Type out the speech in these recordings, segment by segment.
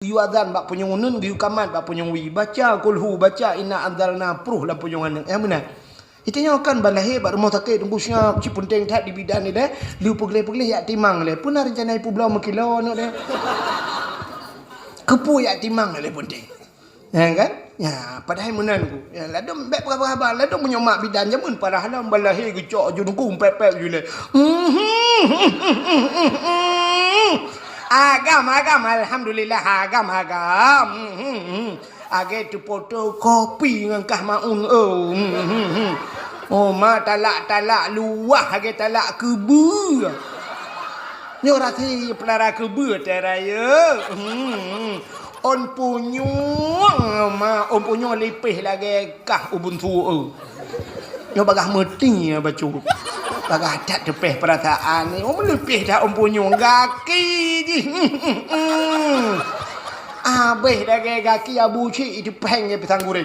giu azan bak punyung nun giu kamat bak punyung wi baca kulhu baca inna anzalna pruh la punyung an yang benar itanya kan balahir bak rumah sakit tunggu siap ci penting tak di bidan ni dah lu pegle-pegle ya timang le pun rencana ipu belau mekilo no dah kepu ya timang le penting ya kan ya padahal menan ku ya ladom bek berapa ladom punya mak bidan jamun parah halam balahir gecok ju nunggu pepek ju le agam alhamdulillah agam age tu foto kopi ngangkah maun oh ma talak luah age talak kebu ni ora thi pelara kebu teraya on punyung ma on punyung lipih lagi kah ubuntu yo bagah meti bacu bagah tak tepeh perasaan ni om lebih dah om punyung gaki ji abeh dah gaki abu ci di peng ke petangguring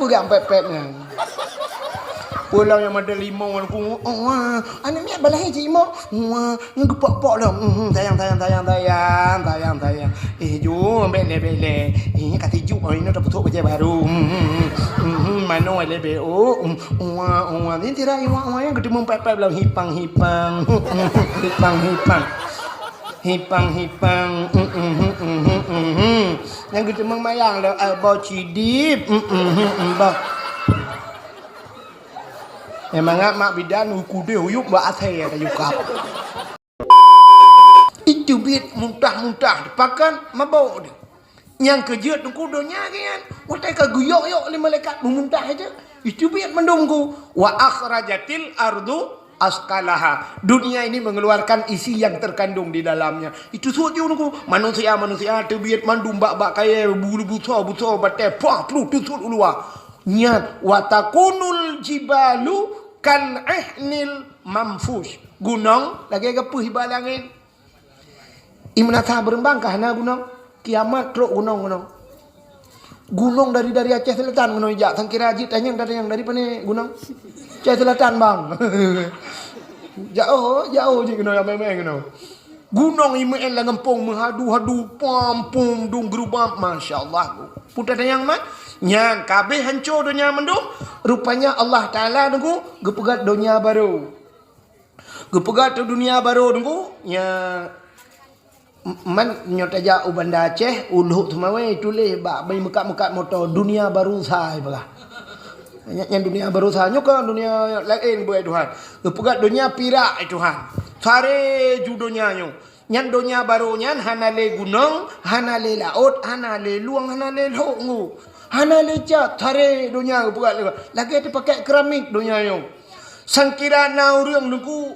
pegang pep-pepnya pulang yang ada limau aku anak ni balai ji mo ni gepok-pok dah sayang jom bele kata ju ini dah putuk kerja baru mano lebe ni tira iwang yang ketemu pep-pep lah hipang yang ketemu mayang lah bau cidip memang mak bidan kude huyuk buat asai ada yukap itu bit muntah dipakan mabau dia yang kejut nungku donya kan watai ka guyok-yok li malaikat memuntah aja itu bit mendungku wa akhrajatil ardu askalaha dunia ini mengeluarkan isi yang terkandung di dalamnya itu suju nungku manusia tu bit mandum bak kaya bulu buto bate pah plu tutul ulua nyat watakunul jibalu kan ihnil mamfush gunung lagi ke puh balangin imnata berembangkah na gunung kiamat truk gunung dari Aceh Selatan gunung jak sangkira haji tanya yang dari mana gunung Aceh Selatan bang jauh je gunung yang memang gunung imen lah ngempung menghadu pampung dung gerubam masyaallah putar yang mat nyan kabeh hancur dunia mendung rupanya Allah Taala nunggu gepegat dunia baru nunggu nya man nyotaja ubanda Aceh uluh semawe tulis bak bai mekat motor dunia baru sai balah yang dunia baru sai kan dunia lain buat Tuhan gepegat dunia pirak Tuhan sare ju dunia nyo nyan dunia baru nyan hanale gunung hanale laut hanale luang hanale longu hanale cat thare dunia buat lagi ada pakai keramik dunia yo sangkira na urang nungku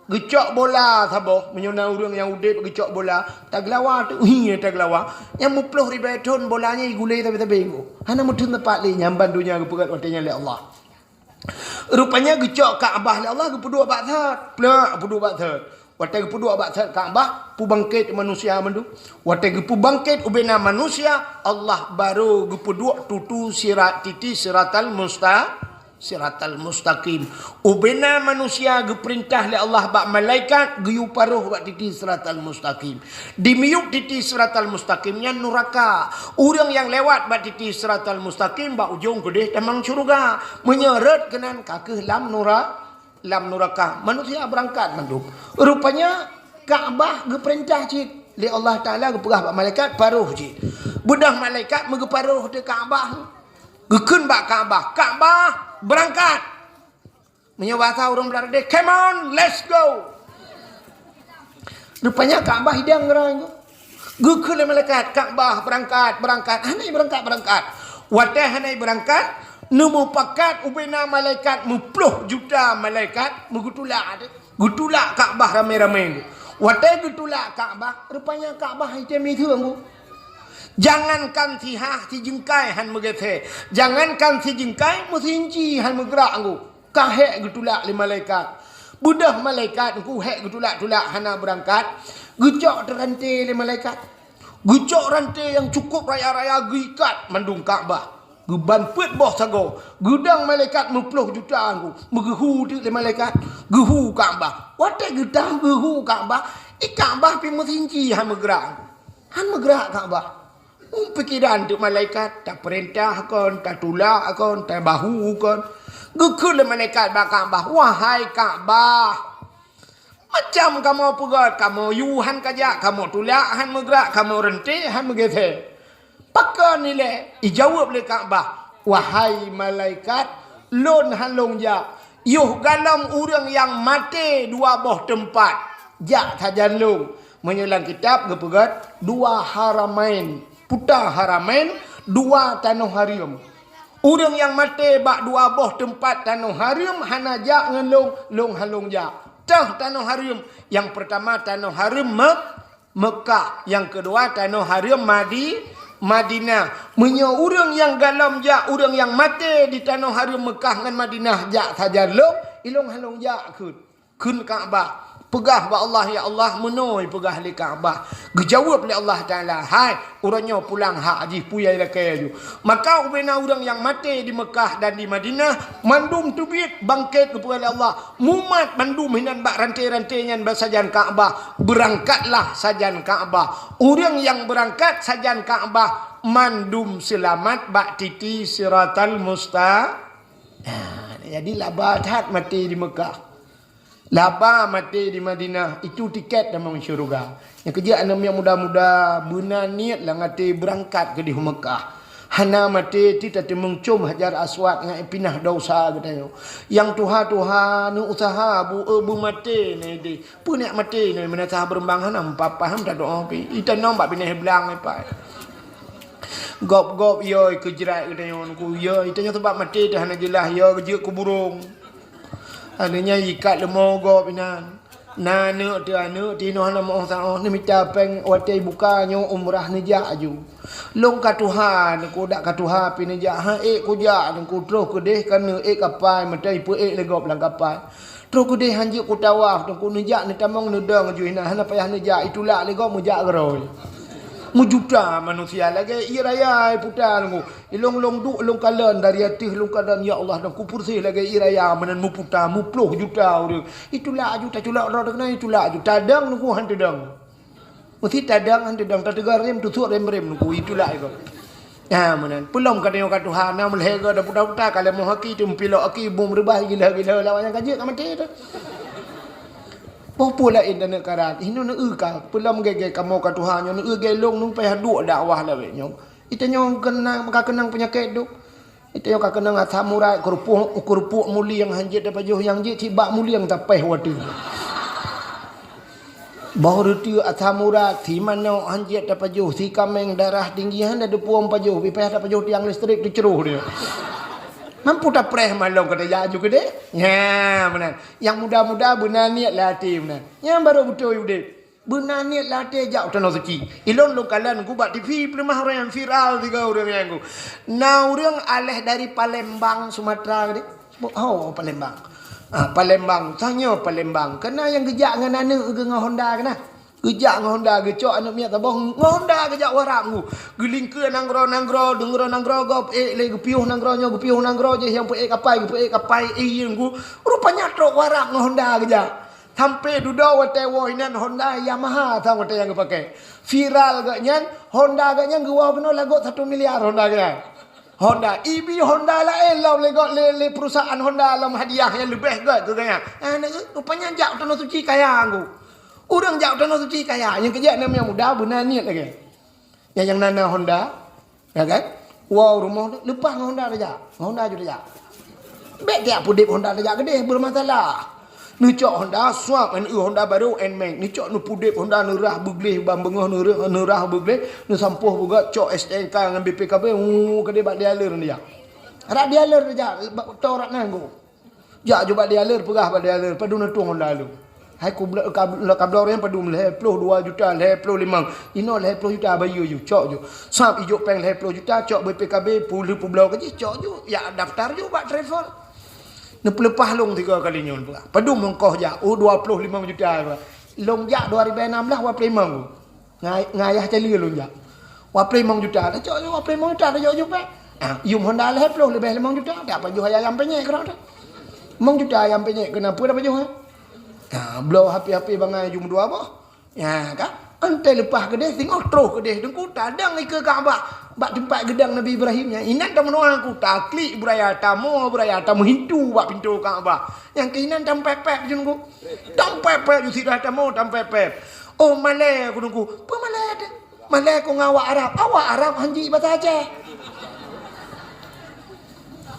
gecok bola sabo menyona urang yang udip gecok bola taglawa tu taglawa yang 10,000 ton bolanya igulai tapi hana mudun tempat li nyamban dunia buat watanya le Allah rupanya gecok Kaabah le Allah gepuduk baksat plak puduk baksat watai gepuduk baksat Kaabah pu bangkit manusia mandu watai gepu bangkit ubena manusia Allah baru gepuduk tutu siratal mustaqim ubena manusia geperintah le Allah bak malaikat geyu paruh bak titi siratal mustaqim dimiuk titi siratal mustaqimnya neraka urang yang lewat bak titi siratal mustaqim bak ujung gede tamang syurga menyeret kenan kakeh lam neraka manusia berangkat manduk rupanya Kaabah geperintah cik li Allah Taala gepegah bak malaikat paruh cik budah malaikat megeparuh de Kaabah gekeun bak Kaabah berangkat menyawasa urang belarde come on let's go rupanya Kaabah hidang ngerang gekeun malaikat Kaabah berangkat hanai berangkat wateh hanai berangkat nemu pakat ubena malaikat 10 juta malaikat gutulak Kaabah ramai-ramai watai gutulak Kaabah rupanya Kaabah itu mi thượng jangankan si jengkai han megete jangankan si jengkai musinci han megrak ngku kahek gutulak li malaikat budah malaikat ngku hek gutulak hana berangkat gecok terante li malaikat gecok rantai yang cukup raya-raya gikat mandung Kaabah geban pet boh sago gudang malaikat 10 juta aku megehu di malaikat gehu Kaabah watai gedang gehu Kaabah Kaabah pi mesinci han megrak Han bergerak Kaabah. Pikiran tu malaikat tak perintah kon, tak tulak kon, tak bahu kon. Gukul malaikat ba Kaabah, wahai Kaabah. Macam kamu pegat, kamu yuhan kajak, kamu tulak han bergerak, kamu renti han bergeser. Pakai nilai, dijawab oleh Kaabah, wahai malaikat, lon han long ja. Yuh galam orang yang mati dua boh tempat. Jak tajan long. Menyelang kitab gepegat dua haramain. Putar haramain, dua tanah harim. Orang yang mati bak dua boh tempat tanah harim, hana jak ngan long halong jak. Tah tanah harim. Yang pertama tanah harim Mekah. Yang kedua tanah harim Madinah. Menyo orang yang galam jak, orang yang mati di tanah harim Mekah dengan Madinah jak saja ilong halong jak kun Kaabah. Pegah ba Allah, ya Allah, menoi pegah li Kaabah. Dijawab oleh Allah Taala, hai orangnya pulang hak haji puyai lakai ju. Maka ubena orang yang mati di Mekah dan di Madinah mandum tubit bangkit kepada Allah. Mumat mandum hinan bak rantai-rantainya sajan Kaabah. Berangkatlah sajan Kaabah. Orang yang berangkat sajan Kaabah mandum selamat bak titi siratal jadi labahat mati di Mekah. Laba mati di Madinah. Itu tiket dalam syurga. Yang kerja anak yang muda-muda benar niat lah ngati berangkat ke di Mekah. Hana mati ti tadi mengcum Hajar Aswad dengan pinah dosa katanya. Yang Tuhan nu usaha bu mati ni di. Punya mati ni menata berembang hana paham tak doa pi. Ita nombak pinah belang apa. Gop yo kejerat katanya ku yo itanya sebab mati dah hana jelas yo kerja ku burung. Adanya ikat lemau gop inan. Nana tu anu tino hana mo sang ni minta peng watai bukanyo umrah nejak aju. Long ka Tuhan ku dak ka Tuhan pi nejak ha ku jak ku terus ke deh kana kapal mentai pu le gop lang kapal. Terus ku deh hanji ku tawaf ku nejak ni tamong nedang aju ina hana payah nejak itulah le gop mejak geroi. Mujuta manusia lagi iraya putar ku ilong du long kalan dari hati long kalan ya Allah dan kupur sih lagi iraya menan mu putar mu puluh juta orang itulah juta cula ro kena itulah juta tadang ku han tadang mesti tadang han tadang tadegar rem tusuk rem ku itulah itu ya menan pelom kadang ka Tuhan nam lehega da putar kalau mau haki tu pilok aki bom rebah gila lawan kaje ka mati tu. Pula indan karat hinu na ka pulam gege kamu ka Tuhan nyo na gelong nung payah duk dakwah la we nyong ite nyong kenang maka kenang penyakit duk ite nyong ka kenang samurai kurupuk muli yang hanjit dapat joh yang je tiba muli yang tapeh watu baru tu samurai ti mana hanjit dapat joh si kameng darah tinggi han ada puang pajoh bi payah dapat joh tiang listrik diceruh dia. Mampu tak preh malong kata ya juga deh. Ya benar. Yang muda-muda benar niat latih benar. Yang baru betul udah. Benar niat latih jauh tanah suci. Ilon lokalan ku buat TV pelemah orang yang viral tiga orang yang ku. Nah orang aleh dari Palembang Sumatera deh. Oh Palembang. Palembang. Tanya Palembang. Kena yang gejak dengan anak dengan Honda kena. Gejak dengan Honda, gecok anak miak tabung. Honda gejak warak mu. Geling ke nangro gop le gepiuh nanggronyo je yang pe kapai yang ku. Rupanya truk warak dengan Honda gejak. Sampai duda wate woinan Honda Yamaha tahu wate yang pakai. Viral gaknyan Honda gaknyan gua benar lagu 1 miliar Honda gaknyan. Honda, ibi Honda lain lah le perusahaan Honda lah hadiah yang lebih gak tu gaknyan. Rupanya jak tanah suci kaya aku. Orang jauh tanah suci kaya. Yang kerja namanya muda benar niat lagi. Yang nana Honda. Ya kan? Wow rumah lepas dengan Honda saja. Honda juga saja. Baik dia pudip Honda saja gede bermasalah. Nucok Honda swap Honda baru Nmax. Nucok nu pudip Honda nurah begleh bambengah nurah begleh. Nu sampuh juga cok STNK dengan BPKB. Gede bak dialer dia. Rak dialer saja. Torak nanggu. Jak juga dialer pegah bak dialer. Padu nutung Honda lu. Hai ku kabla orang padum leh 2 juta leh 5 ino leh 10 juta bayu ju cok ju sap ijo peng leh 10 juta cok BPKB puluh pulau kaji cok ju ya daftar ju bak travel ne pelepah long 3 kali nyon pula padum mengkoh ja 25 juta long jak 2016 wa primang ngayah cali long jak wa primang juta dah cok ju wa primang juta dah cok ju pe yum Honda leh 10 lebih 5 juta dak pa ju ayam penyek kena dah 5 juta ayam penyek kenapa dah pa ju blow happy bangai jum dua apa ya kan Antai lepas kedai tengok terus kedai dengku tadang ke Kaabah. Bak tempat gedang Nabi Ibrahimnya. Inan tam orang ku taklik beraya tamu Hindu bak pintu Kaabah. Yang keinan tam pepep je nunggu. Tam pepep ju sidah tamu tam pepep. Oh Malay aku nunggu. Apa Malay ada? Malay ku ngawak Arab. Awak Arab hanji bahasa Aceh.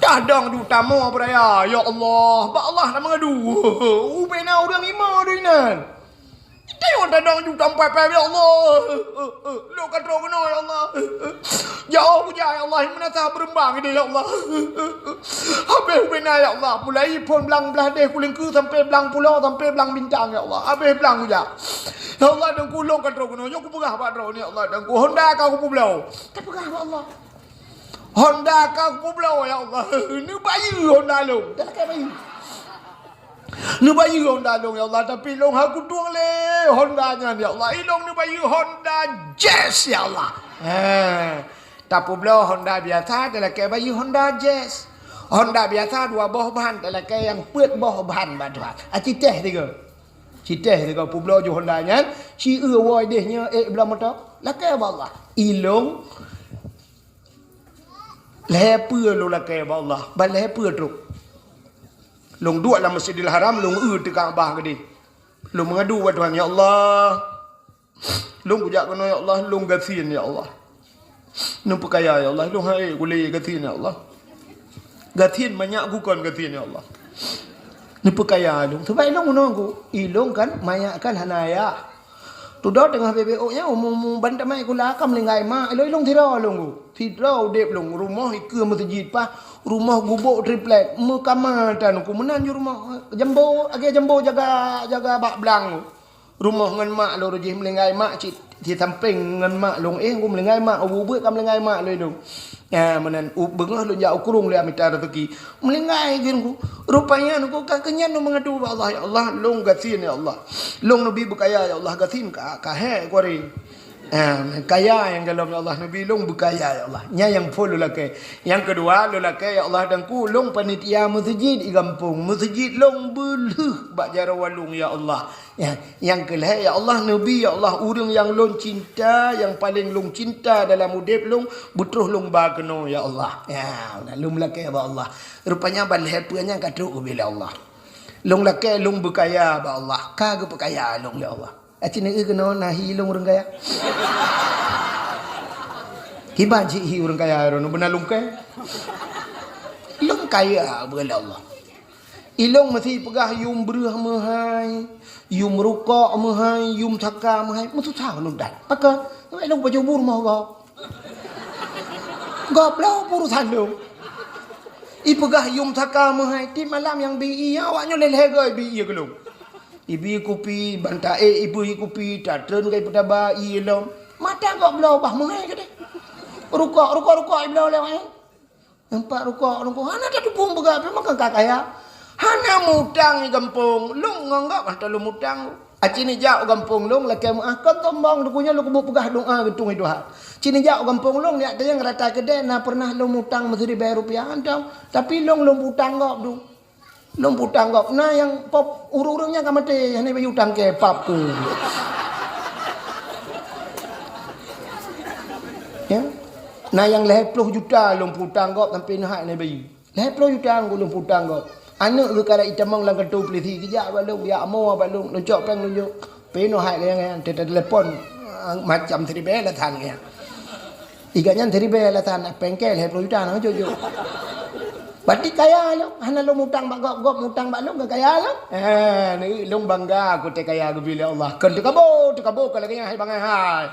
Tadang du tamu beraya. Ya Allah, bak Allah nak mengadu. Ubena orang lima tu inan. Tengok tadang ju tam pepep ya Allah. Lu katro kena ya Allah. Jauh je ya Allah, mana sah berembang dia ya Allah. Habis ubena ya Allah. Mulai pun belang belah deh kulingku sampai belang pulau sampai belang bintang ya Allah. Habis belang je. Ya Allah dan kulong katro kena. Yo ku pegah patro ni ya Allah dan ku Honda kau ku belau. Tak pegah ya Allah. Honda kau ku belau ya Allah. Ni bayi Honda lu. Dah kai bayi. Ni bayi Honda dong ya Allah. Tapi long aku tuang le Hondanya ya Allah. Ilong ni bayi Honda Jazz ya Allah. Tapi belau Honda biasa adalah kayak bayi Honda Jazz. Honda biasa dua boh bahan adalah kayak yang put boh bahan bahan. Citeh tiga. Citeh tiga pulau ju Hondanya. Ci woi dehnya belah motor. Lah kayak Allah. Ilong leper lu lah kayak Allah. Bal leper tu. Long dua dalam Masjidil Haram, long di Kaabah gede. Long mengadu wa Tuhan, ya Allah. Long bujak kena ya Allah, long gasin ya Allah. Long perkaya ya Allah, long hai boleh gasin ya Allah. Gasin banyak bukan gasin ya Allah. Ni perkaya long. Sebab long menunggu, ilong kan banyak kan hanaya. Tu dah tengah BBO nya umum bantamai kula kam lengai mak ilong tira long. Tira dep long rumah ke masjid pa. Rumah gubuk triplek mukamatan ku menan rumah jambo agak jambo jaga bak belang rumah ngan mak lo rejih melengai mak ci samping ngan mak long ku melengai mak ubut kam melengai mak lo dong ya menan bengah lo ja ukurung le amita rezeki melengai gin ku rupanya ku kakenyan no mengadu Allah ya Allah long gasin ya Allah long nabi berkaya ya Allah gasin ka he kori kaya yang dalam ya Allah Nabi long berkaya ya Allah nya yang full lelaki yang kedua lelaki ya Allah dan ku long panitia masjid di kampung masjid long beluh bak jarawalung ya Allah ya yang kelih ya Allah Nabi ya Allah orang yang long cinta yang paling long cinta dalam udip long butuh long bagno ya Allah ya long lelaki ya Allah rupanya balih puanya kadru bila Allah long lelaki long berkaya ya Allah kagak berkaya long ya Allah Acina kena nahi long orang kaya. Hibaji hi orang kaya ron benar long kaya. Long kaya bela Allah. Ilong mesti pegah yum beruh mahai, yum rukok mahai, yum thaka mahai, mesti tahu long dan. Paka, ilong baju bur mau gop. Gop lau urusan long. Ipegah yum thaka mahai, ti malam yang bi awaknya leleh goi bi ke long. Ibu kopi banta ibu kopi tatren kai pada bayi long mata kok belau bah mengai ke deh rukok belau lewat nampak rukok hana tak tupung begape makan kakaya hana mutang di kampung long nganggap hantar lu mutang acini jau kampung long laki kan tombang dukunya lu kubu pegah doa getung itu ha cini jau kampung long dia yang rata kedai na pernah lu mutang mesti dibayar rupiah antau tapi long mutang kok du long putang kok nah yang pop urung-urungnya ka mati hane bayu utang ke pap tu ya nah yang 10 juta long putang kok sampai nah ne bayu 10 juta long putang kok anak ke kara itamang lang katu peliti kejak balung ya mo balung loncok peng lunjuk peno hai yang telepon macam seribe la than ya iganya seribe la than pengkel 10 juta nah jojo Berarti kaya lo, hana lo mutang bak gop mutang bak lo kaya lo. Ni long bangga aku te kaya aku bila Allah. Kan tekabo kalau kaya hai bangai hai.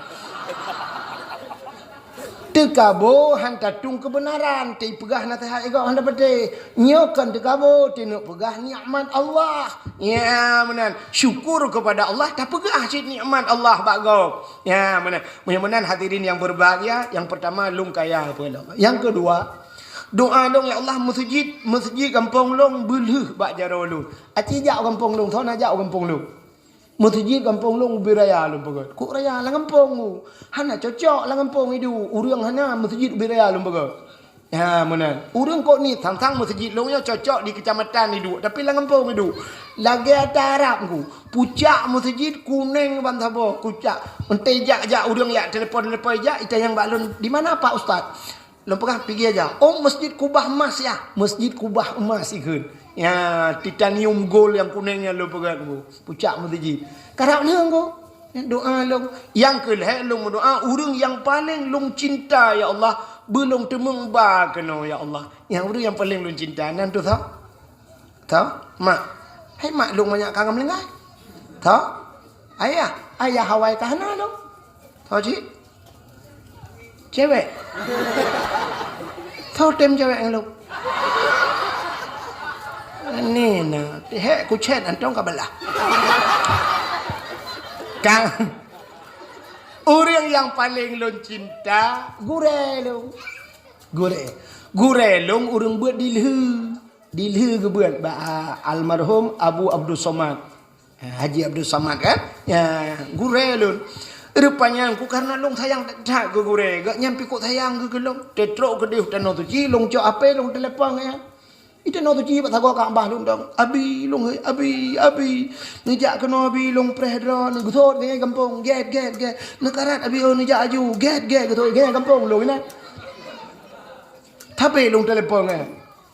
Tekabo hanta tung kebenaran, te pegah na hai gop handa pete. Nyokan tekabo tinuk pegah nikmat Allah. Ya menan syukur kepada Allah tak pegah cit nikmat Allah bak gop. Ya menan. Menan hadirin yang berbahagia, yang pertama long kaya apa. Yang kedua doa dong ya Allah masjid kampung long beluh bak jaro lu. Aci jak kampung long thona jak kampung lu. Masjid kampung long biraya lu bagat. Ku raya lang kampung mu. Hana cocok lang kampung itu. Urang hana masjid biraya lu bagat. Ha mana. Urang kok ni tang-tang masjid longnya cocok di kecamatan ni duk, tapi lah kampung ni duk. Lagi ada Arab ku. Pucak masjid kuning bantabo, pucak. Entai jak urang ya telefon jak ita yang balon. Di mana Pak Ustaz? Lempah pergi aja. Oh masjid Kubah Emas ya. Masjid Kubah Emas ikut. Ya titanium gold yang kuningnya lo pegang ku. Pucak masjid. Karap ni engko. Doa long yang keleh long doa urang yang paling long cinta ya Allah belum temung ba kena ya Allah yang urang yang paling long cinta nan tu tahu mak hai mak long banyak kagam lengai tahu ayah Hawaii kahana dong tahu cik cewek tahu tem cewek yang long ni nah he ku chat antong kabelah Kang orang yang paling long cinta gure long orang buat dilhu ke buat almarhum Abu Abdul Somad Haji Abdul Somad kan ya gure long rupanya aku karena long sayang tak ke gure gak nyampi kok sayang ke long tetrok ke dia tanah tu ci long cok apa long telepon ya itu no tu cibat aku kat bah long dong abi long abi ngejak kena abi long prehdra ngutot ngai kampung get nekarat abi on ngejak aju get ngutot ngai kampung long ina tapi long telepon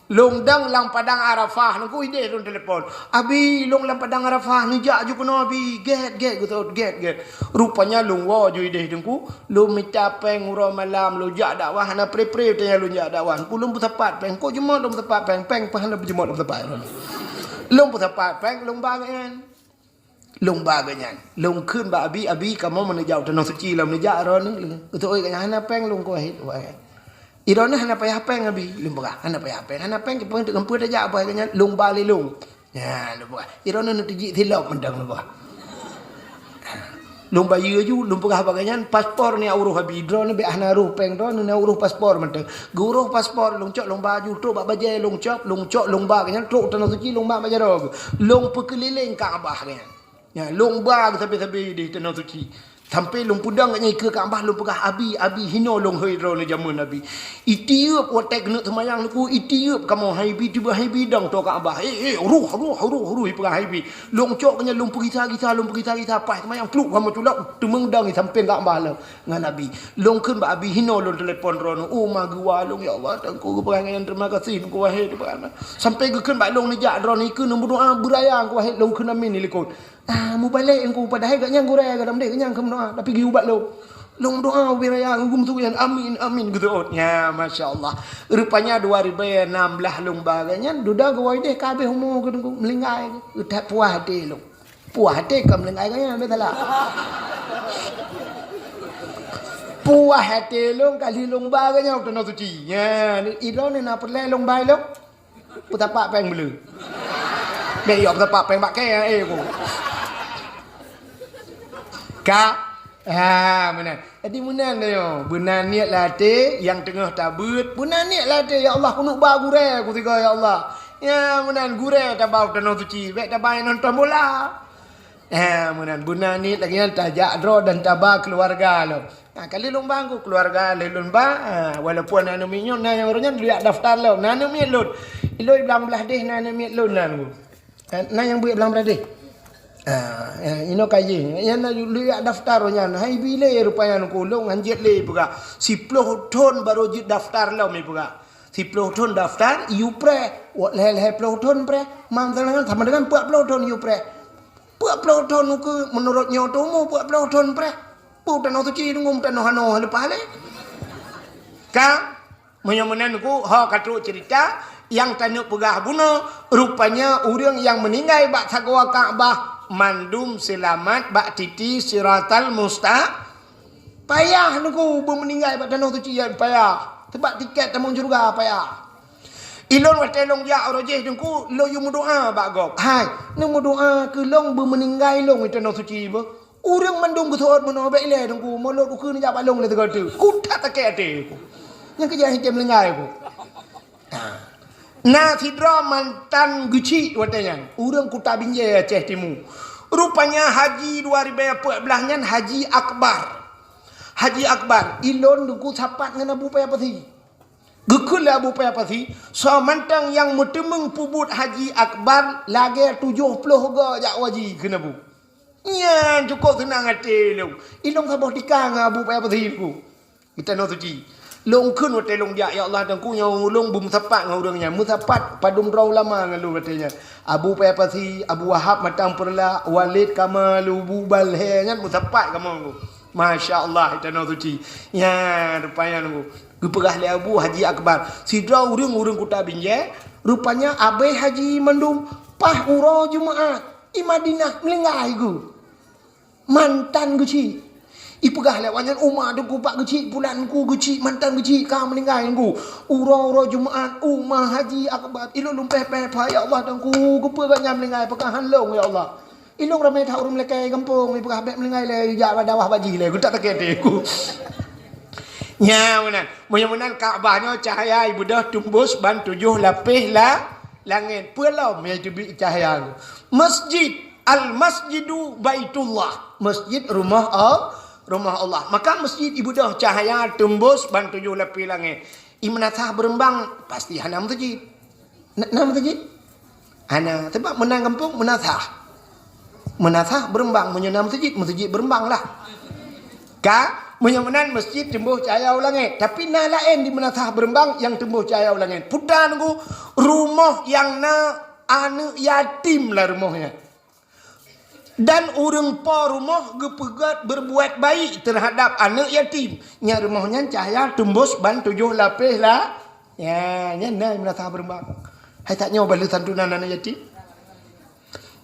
long dang lang padang Arafah nangku ide long telepon abi long lang padang Arafah ngejak aju kena abi get ngutot get rupanya long wo ju ide dengku long minta peng uro malam lo jak dakwah na pre tanya lo jak dakwah ku long tepat peng ko jemot long tepat peng pahan lo jemot long tepat long tepat peng long bagangan long khun ba abi kamu menejau tanah suci lam nejak ro ni ngutot oi kanya na peng long ko hit wa Irona hana payah peng abi lumba hana payah peng pun tu kempur aja apa kanya lung bali lung ya lumba irona nu tiji thilop mendang lumba lumba yu lumba apa kanya paspor ni uruh abi drone be hana ruh peng drone ni uruh paspor mendang guruh paspor lung cok lung baju tu bak bajai lung cok lung ba kanya truk tanah suci lung ba bajarog lung pekeliling Kaabah kanya ya lung ba tapi di tanah suci sampai lung pudang kat ke Kaabah lung pegah abi hino lung hoi-ro ni jamun nabi itiup watek nak semayang aku itiup kamu haibi tiba haibi dang to Kaabah ruh pegah haibi lung cok kanya lung pergi pas semayang pluk kamu tulak temeng dang sampai Kaabah lah ngan nabi lung kun ba abi hino lung telefon ro oh magwa lung ya Allah tangku perangan terima kasih ku wahai sampai ke kun ba lung ni jak ro ni kun berdoa beraya ku wahai lung kun amin ni likut mu balik engkau padahal gaknya gore gadam dek kenyang kem doa tapi gi ubat lo long doa wiraya ngum tu yan amin gitu ya masyaallah rupanya 2016 long baganya duda go wai deh kabeh homo ke melingai udah puah hati lo puah hati ke melingai kanya betala puah hati long kali long baganya tanah suci ya ilo ni na perle long bai lo putapak peng belu be yok tapak peng bak ke ko mana jadi munan dia benar niat latih yang tengah tabut benar niat latih ya Allah kunuk ba gure ku tiga ya Allah ya munan gure tabau tanah suci bek tabai nonton bola munan benar niat lagi tajak dro dan tabah keluarga lo kali lombang ku keluarga le lomba walaupun anu minyon na yang orangnya lihat daftar lo nanu mi lud iloi belang belah deh nanu mi lud nanu na yang buat belang belah deh ino kaji yan lihat daftarnya hai bile rupanya ku long anjet le buka 10 ton baru jit daftar lo mi buka 10 ton daftar you pre le 10 ton pre mantangan sama dengan 40 ton you pre 40 ton ku menurut nyotomu 40 ton pre putan auto ci ngum tan hano lepas le ka menyamunan ku ha katru cerita yang tanu pegah bunuh rupanya orang yang meninggal bak sagwa Kaabah mandum selamat bak titi siratal payah nuku meninggal bak tanah tu cian payah sebab tiket tamu juga payah ilon watelong ya orojeh dengku lo yu doa bak gok hai nu doa ke long meninggal long tanah suci ba urang mandum betul meno bek le dengku molot ku ni jabak long le tegak tu ku tak take ate ku yang kerja hitam lengai ku na sidra mantan guci watanya urang ku tabinje Aceh Timur rupanya haji 2014 nyan haji akbar ilon duku sapat dengan Abu Payah Pati Gekul Abu Payapasi, so mantang yang mutemeng pubut haji akbar lagi 70 ga jak waji kena bu. Nya cukup senang hati lu. Ilong sabah dikang Abu Payapasi ku. Kita no suci. Long kun wate long dia ya Allah dan ku nyau long bum sapat ngau urangnya. Musapat padum rau lama ngalu katanya. Abu Payapasi, Abu Wahab matang perla, Walid kamalu bubal he nyan musapat kamu ku. Masya Allah kita no suci. Ya rupanya nunggu. Gepegah le Abu Haji Akbar. Sidra urang-urang kuta binje. Rupanya abai Haji Mendung pah uro Jumaat. I Madinah melinggai gu. Mantan guci. Ipegah le wanyan umah duku pak guci. Bulanku guci. Mantan guci. Kau melinggai gu. Uro Jumaat. Umah Haji Akbar. Ilo lumpeh pepah ya Allah. Dan ku gepegahnya melinggai. Pekahan long ya Allah. Ilong ramai tak urung lekai kampung. Ipegah bek melinggai le. Jak badawah baji le. Ku tak terkede ku. Ya benar. Mudah-mudahan Kaabahnya cahaya ibu dah tumbus ban 7 lapis lah langit. Pulau mai tubi cahaya. Masjid al-masjidu baitullah. Masjid rumah Allah. Maka masjid ibu dah cahaya tumbus ban 7 lapis langit. Imanatah berembang pasti hana masjid. Nama masjid? Hana sebab menang kampung menatah. Menatah berembang menyenam masjid berembang lah. Mudah-mudahan masjid tumbuh cahaya langit. Tapi na lain di menatah berembang yang tumbuh cahaya langit. Putar nunggu rumah yang na anak yatim lah rumahnya. Dan orang po rumah gepegat berbuat baik terhadap anak yatim. Nya rumahnya cahaya tumbus ban 7 lapis lah. Ya, nya na menatah berembang. Hai tak nyoba lu santunan anak yatim.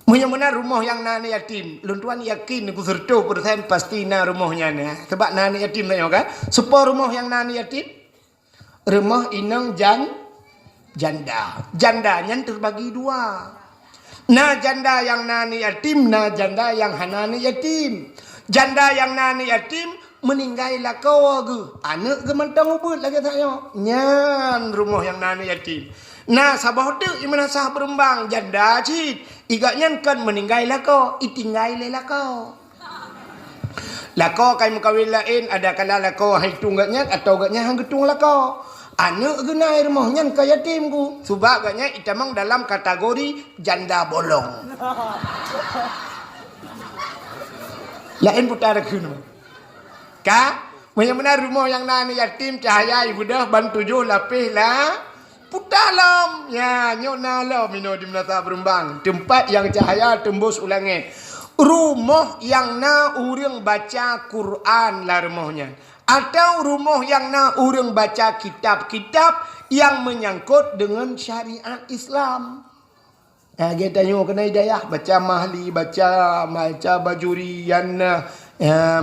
Mudah-mudahan rumah yang nani yatim. Luntuan yakin aku 100% pasti na rumahnya ni. Sebab nani yatim tanya kan. Supaya rumah yang nani yatim. Rumah inang janda. Jandanya terbagi 2. Na janda yang nani yatim. Na janda yang hanani yatim. Janda yang nani yatim. Meninggal lah kau ke. Anak ke mantang ubud lagi tanya. Nyan rumah yang nani yatim. Nah sabah tu imana sah berembang janda cit. Igaknya kan meninggal lah kau. Itinggal lah kau. Lah kau kai mukawin lain. Ada kala lah kau hitung gaknya. Atau gaknya hang getung lah kau. Anak genai rumahnya ke yatim ku. Sebab gaknya itamang dalam kategori janda bolong. Lain putar aku nama. Kak. Benar-benar rumah yang nani yatim. Cahaya ibu dah ban 7 lapis lah. Putalam ya nyok nalam mino di menata berembang tempat yang cahaya tembus ulangit. Rumah yang na urang baca Quran lah rumahnya. Atau rumah yang na urang baca kitab-kitab yang menyangkut dengan syariat Islam. Nah, kita tanya kena hidayah baca mahli, baca bajuri yang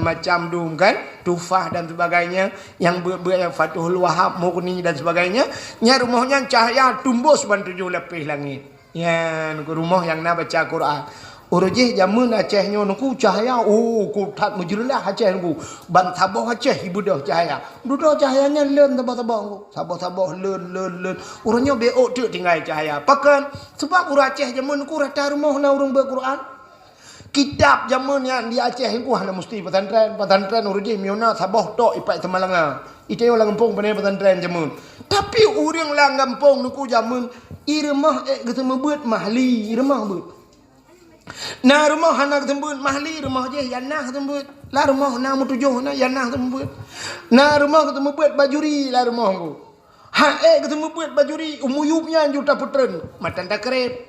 macam dum kan, tufah dan sebagainya, yang Fathul Wahab, Mughni dan sebagainya. Nya rumahnya cahaya tumbus ban 7 lapis langit. Ya, rumah yang nak baca Quran. Urujih jamun Acehnya nuku cahaya. Oh, ku tak mujurlah Aceh nuku. Ban Sabah Aceh ibu dah cahaya. Duda cahayanya len tabah-tabah nuku. Sabah len. Urangnya beok tu tinggal cahaya. Pakan sebab urang Aceh jamun nuku rata rumah na urang berquran. Kitab zaman yang di Aceh ku hana mesti pesantren urujih miona Sabah tok ipai Temalanga. Itu orang kampung pandai pesantren jamun. Tapi urang lang kampung nuku jamun irmah ketemu beut mahli irmah beut. Nah rumah hana ketembut mahli rumah je yanah ketembut lah rumah na mutujuh na yanah ketembut. Nah rumah ketemu buat bajuri lah rumah ku. Ketemu buat bajuri umuyupnya juta putren matan tak kerep.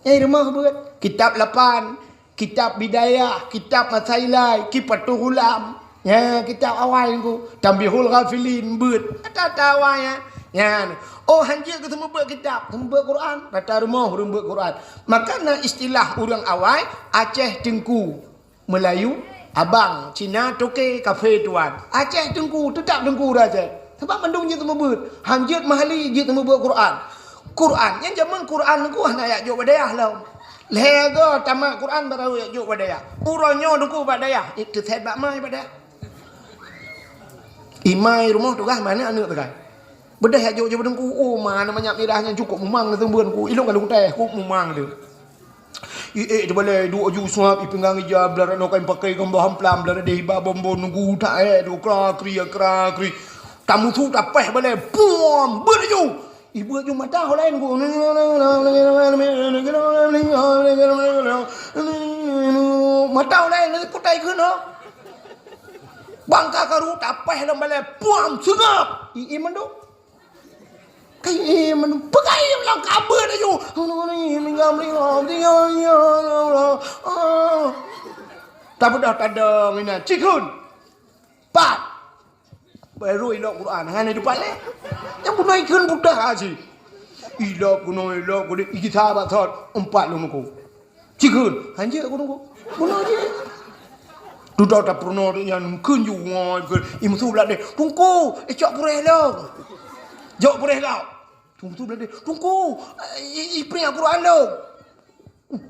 Rumah buat kitab 8, kitab bidayah, kitab masailai, kipatul hulam. Ya kitab awal ku Tambihul Ghafilin buat tak awalnya. Ya, oh hanjir ketemu buat kitab, ketemu buat Quran, rata rumah orang buat Quran. Maka na istilah orang awal Aceh Tengku, Melayu abang, Cina toke kafe tuan. Aceh Tengku, tetap Tengku raja. Sebab mendung je temu buat, hanjir mahali je temu buat Quran. Quran yang zaman Quran ku hana ayat jok badayah lah. Lega tamat Quran baru ayat jok badayah. Uronyo duku badayah, itu sebab mai badayah. Imai rumah tu kah mana anak tu kan? Bedah ya jauh bedengku, oh mana banyak mirahnya cukup memang ketembun ku, ilung kalau teh ku memang tu. Dia boleh dua ju suap ipinggang ija belar no kain pakai gambar hamplam belar deh iba bombo nunggu tak tu kra kri. tamu tu tapeh balik bom berju ibu ju mata lain ku mata lain ku tai keun ho bangka karu tapeh lam balik bom sengap iman tu kai man pegai lang kabur ju tak dah mina cikun pat baru ilok Quran hanya di pale yang punai ikun budak aja ilok kuno iki sahabat thot empat lu muku cikun hanya aku nunggu kuno aja duduk tak pernah yang kun ju ngoi kun imu tu belak deh tungku cok pureh lo jok pureh kau tunggu belak deh tungku ipri Quran lo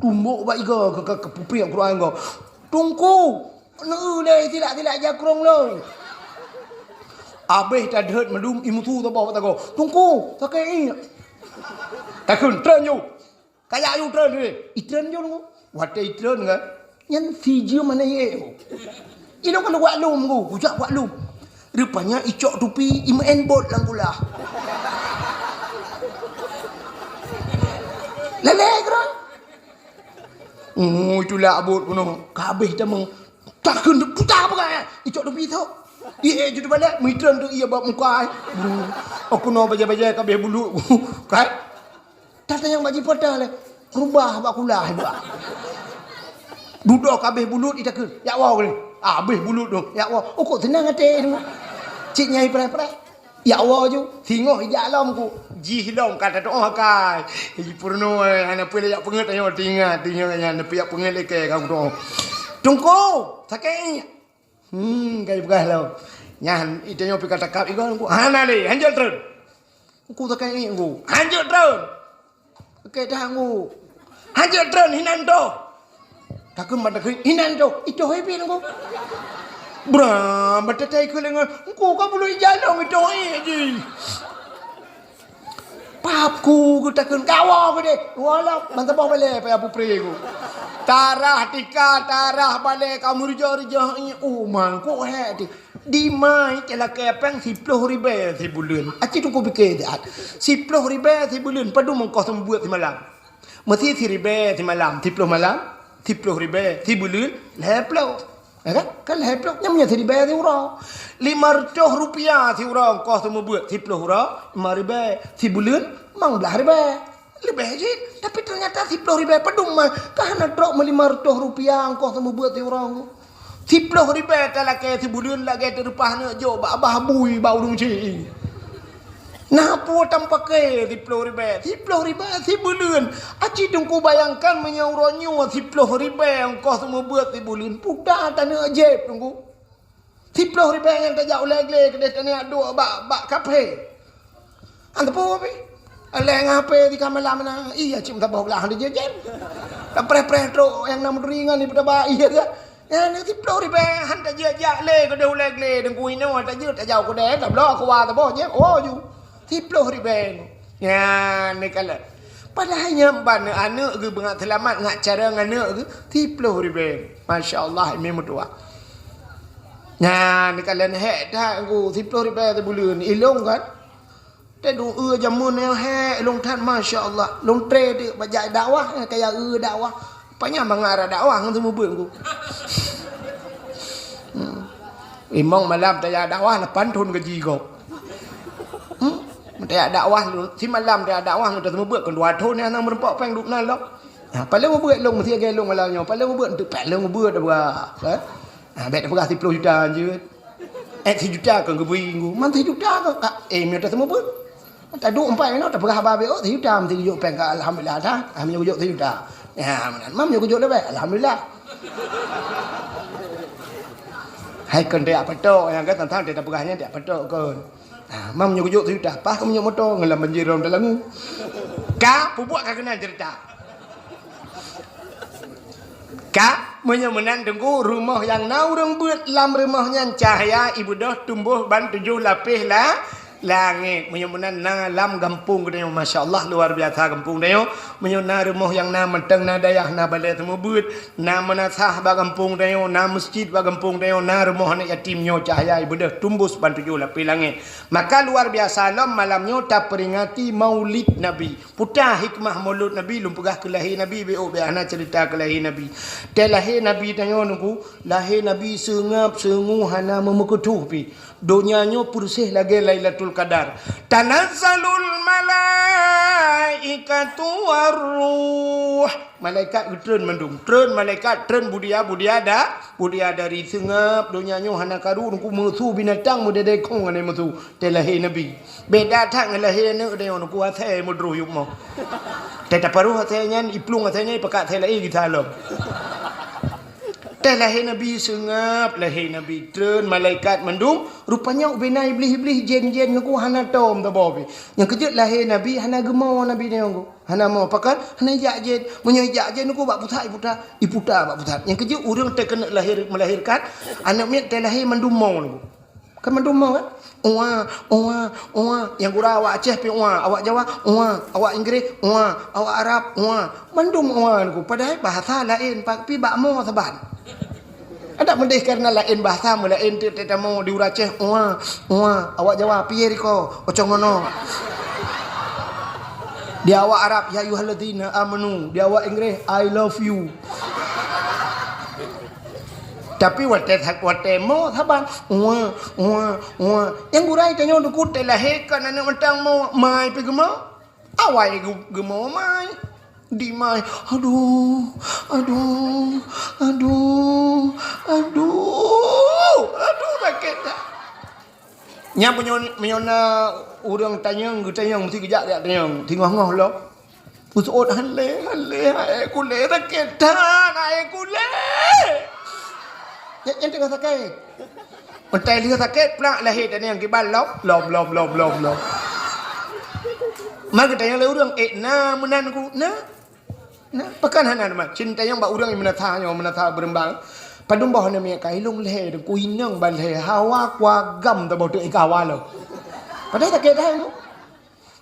tumbuk bak iga ke pupri Quran kau tungku nu le tidak jakrong lo abeh tak deut melum imu tu tak bawa tak go tungku tak kai tak kun tren you kayak you tren ni itren you nu wat itren kan yang fiji mana ye ino kan buat lum go ujak buat lum rupanya icok tupi im enbot lang pula lele kron itulah abot kuno kabeh tamang tak kun putar apa icok tupi tu dia jadi balik mitran tu ia bawa muka aku no baja-baja kabeh bulu kan tata yang baji pada le rubah bak kulah buat duduk kabeh bulut itakeun ya wau ni habis bulut tu ya wau kok tenang ate tu cik nyai prai-prai ya wau ju singoh ijak lom ku ji hilom kata doa kai ji purno ana pele yak penget ayo tinga nya nepi yak penget leke kau doa tungku sakai kai begah lo nyan itenyo pi kata kap igon ku hana le hanjal tren ku sakai ni ku hanjal tren ke dah ku hanjal tren hinan to takun pada hinan to itu hepi ku bra mata tai ku lengan ku ka bulu jalong itu ji papku ku takun kawa ku de wala mantap bale pa apu pre ku tarah tika tarah bale kamu rujo-rujo man ku he di mai kala kepeng 10 ribu sebulan aci tu ku pikir dah 10 ribu sebulan padu mengkos membuat semalam mesti 10 ribu semalam 10 malam 10 ribu sebulan leplo kan leplo nyamnya 10 ribu euro 500 rupiah si orang kos membuat 10 euro 5 ribu sebulan mang belah ribu lebih je tapi ternyata 10 ribu pedung mah kahana drop 500 rupiah kos membuat si orang 10 ribu kalau ke sebulan lagi terupahnya jo abah bui bau dong ci nah pu tanpa ke 10 ribu sebulan aci tungku bayangkan menyauronyo 10 ribu kos membuat sebulan pudah tanah jeb tunggu 10 ribu yang tak jauh lagi kedai tanah dua bak kafe anda pu apa Aleng apa di kamera mana? Iya cim tak bawa belah dia jem. Tak pre tro yang nam ringan ni pada ba iya dia. Ya ni 10 ribu handa je le ko deu le deng kui no ta je ta jauh ko de tak lo ko wa ta bo je oh ju 10 ribu. Ya ni kala. Padahal nyamban anak ke bengat selamat ngak cara anak ke 10 ribu. Masya-Allah memang tua. Ya ni kala hek dah ku 10 ribu sebulan ilong kan.แต่ดูจำมือแนวแห่ลงท่านมาชาอัลลอฮ์ลงเตรดิบรรยายดาวะkayakดาวะbanyak mengarah dakwah kan semua beun ku imong malam taya dakwah na pantun gaji kok taya dakwah si malam taya dakwah kita semua beun kan dua thon yang merempok peng duk nan lok pada mau beun lông mà ke lông malamnya pada mau beun tu pek lông beun dah berah bet berah 10 juta je 10 juta kan kebi ku man 10 juta kak minta semua beun tak duk empat no tak berah babe oh 10 juta mesti juk peng alhamdulillah dah kami juk 10 juta ya mam juk juk dah alhamdulillah hai kan dia apa tu yang kata tentang dia berahnya dia apa tu kan mam juk juk 10 juta pas kamu juk motor ngelam banjir dalam dalam ka pubuak ka kena cerita ka menyemenan tunggu rumah yang naurang buat lam rumahnya cahaya ibu dah tumbuh ban 7 lapis lah langit menyemunan na lam kampung ke dayo masya-Allah luar biasa kampung dayo menyuna rumah yang na menteng na dayah na balai temu but na menasah ba kampung dayo na masjid ba kampung dayo na rumah anak yatim nyo cahaya bedah tumbus bantu lapi langit maka luar biasa malamnya tak peringati maulid nabi putar hikmah maulud nabi lumpugah kelahir nabi be ana cerita kelahir nabi telahir nabi dayo nunggu lahir nabi sengap sengu hana memeketuh pi donyanya pursih lagi Lailatul Qadar. Tanazzalul malaikatu waruh. Malaikat turun mendung. Turun malaikat turun budia dari sengap donyanya hana karu nungku musuh binatang muda dekong ane musuh telahir nabi. Beda tak ngelahir ne dia nungku asai mudruh yuk mo. Teta paruh asainya iplung asainya ipakat telahir kita lom. Lahir Nabi sengap, lahir Nabi turun malaikat mendung, rupanya ubena iblis-iblis jen-jen ngaku hana tom ta bobi. Yang kejut lahir Nabi hana gemau Nabi ni ngaku. Hana mau pakan hana jak jen, menyajak jen ngaku bak iputa bak putat. Yang kejut urang terkena melahirkan anak miat lahir mendung mau ngaku. Kan mendung mau kan? Yang gura awak Aceh pi awak Jawa awak Inggeris awak Arab mendung ngaku. Padahal bahasa lain tapi bak mau saban. Ada mendih karena lain bahasa lain tidak mau diuraceh awak Jawa piye riko ocong ngono dia awak Arab ya ayyuhalladzina amanu dia awak Inggris I love you tapi wate mau saban yang gurai tanya dukut telahirkan anak mentang mau mai pi gemau awai gemau mai di mai aduh sakit nya menyona urang tanyang mesti kejak dia tanyang tingah-ngah lo usut hale ai kule sakit tan ai kule yang tengah sakit mentai lihat sakit pula lahir tanyang kibal lom maka tanyang le urang na menan ku na pakan hanan ma cinta yang ba urang menatha berembang padum bah na mi kai long le ku hinang ban le hawa kwa gam ta bo tu ikawa lo padai tak kedai tu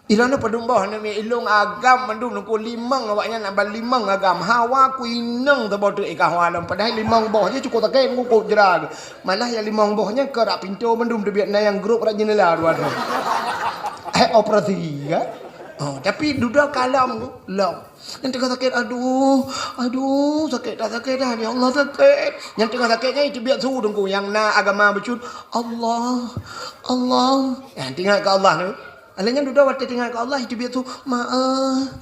ilana padum bah na mi ilong agam mandum ku limang awaknya nak ban limang agam hawa ku hinang ta bo tu ikawa lo padai limang boh je cukup tak ku ko jera malah yang limang bohnya ke rak pintu mandum debiat na yang grup rak jenela dua tu operasi ya. Oh, tapi duduk kalam tu, long. Yang tengah sakit, aduh, sakit dah ya Allah sakit. Yang tengah sakitnya itu biar suruh tunggu. Yang nak agama bercut, Allah. Yang tinggal ke Allah tu. Alanya duduk waktu tinggal ke Allah itu biar tu maaf.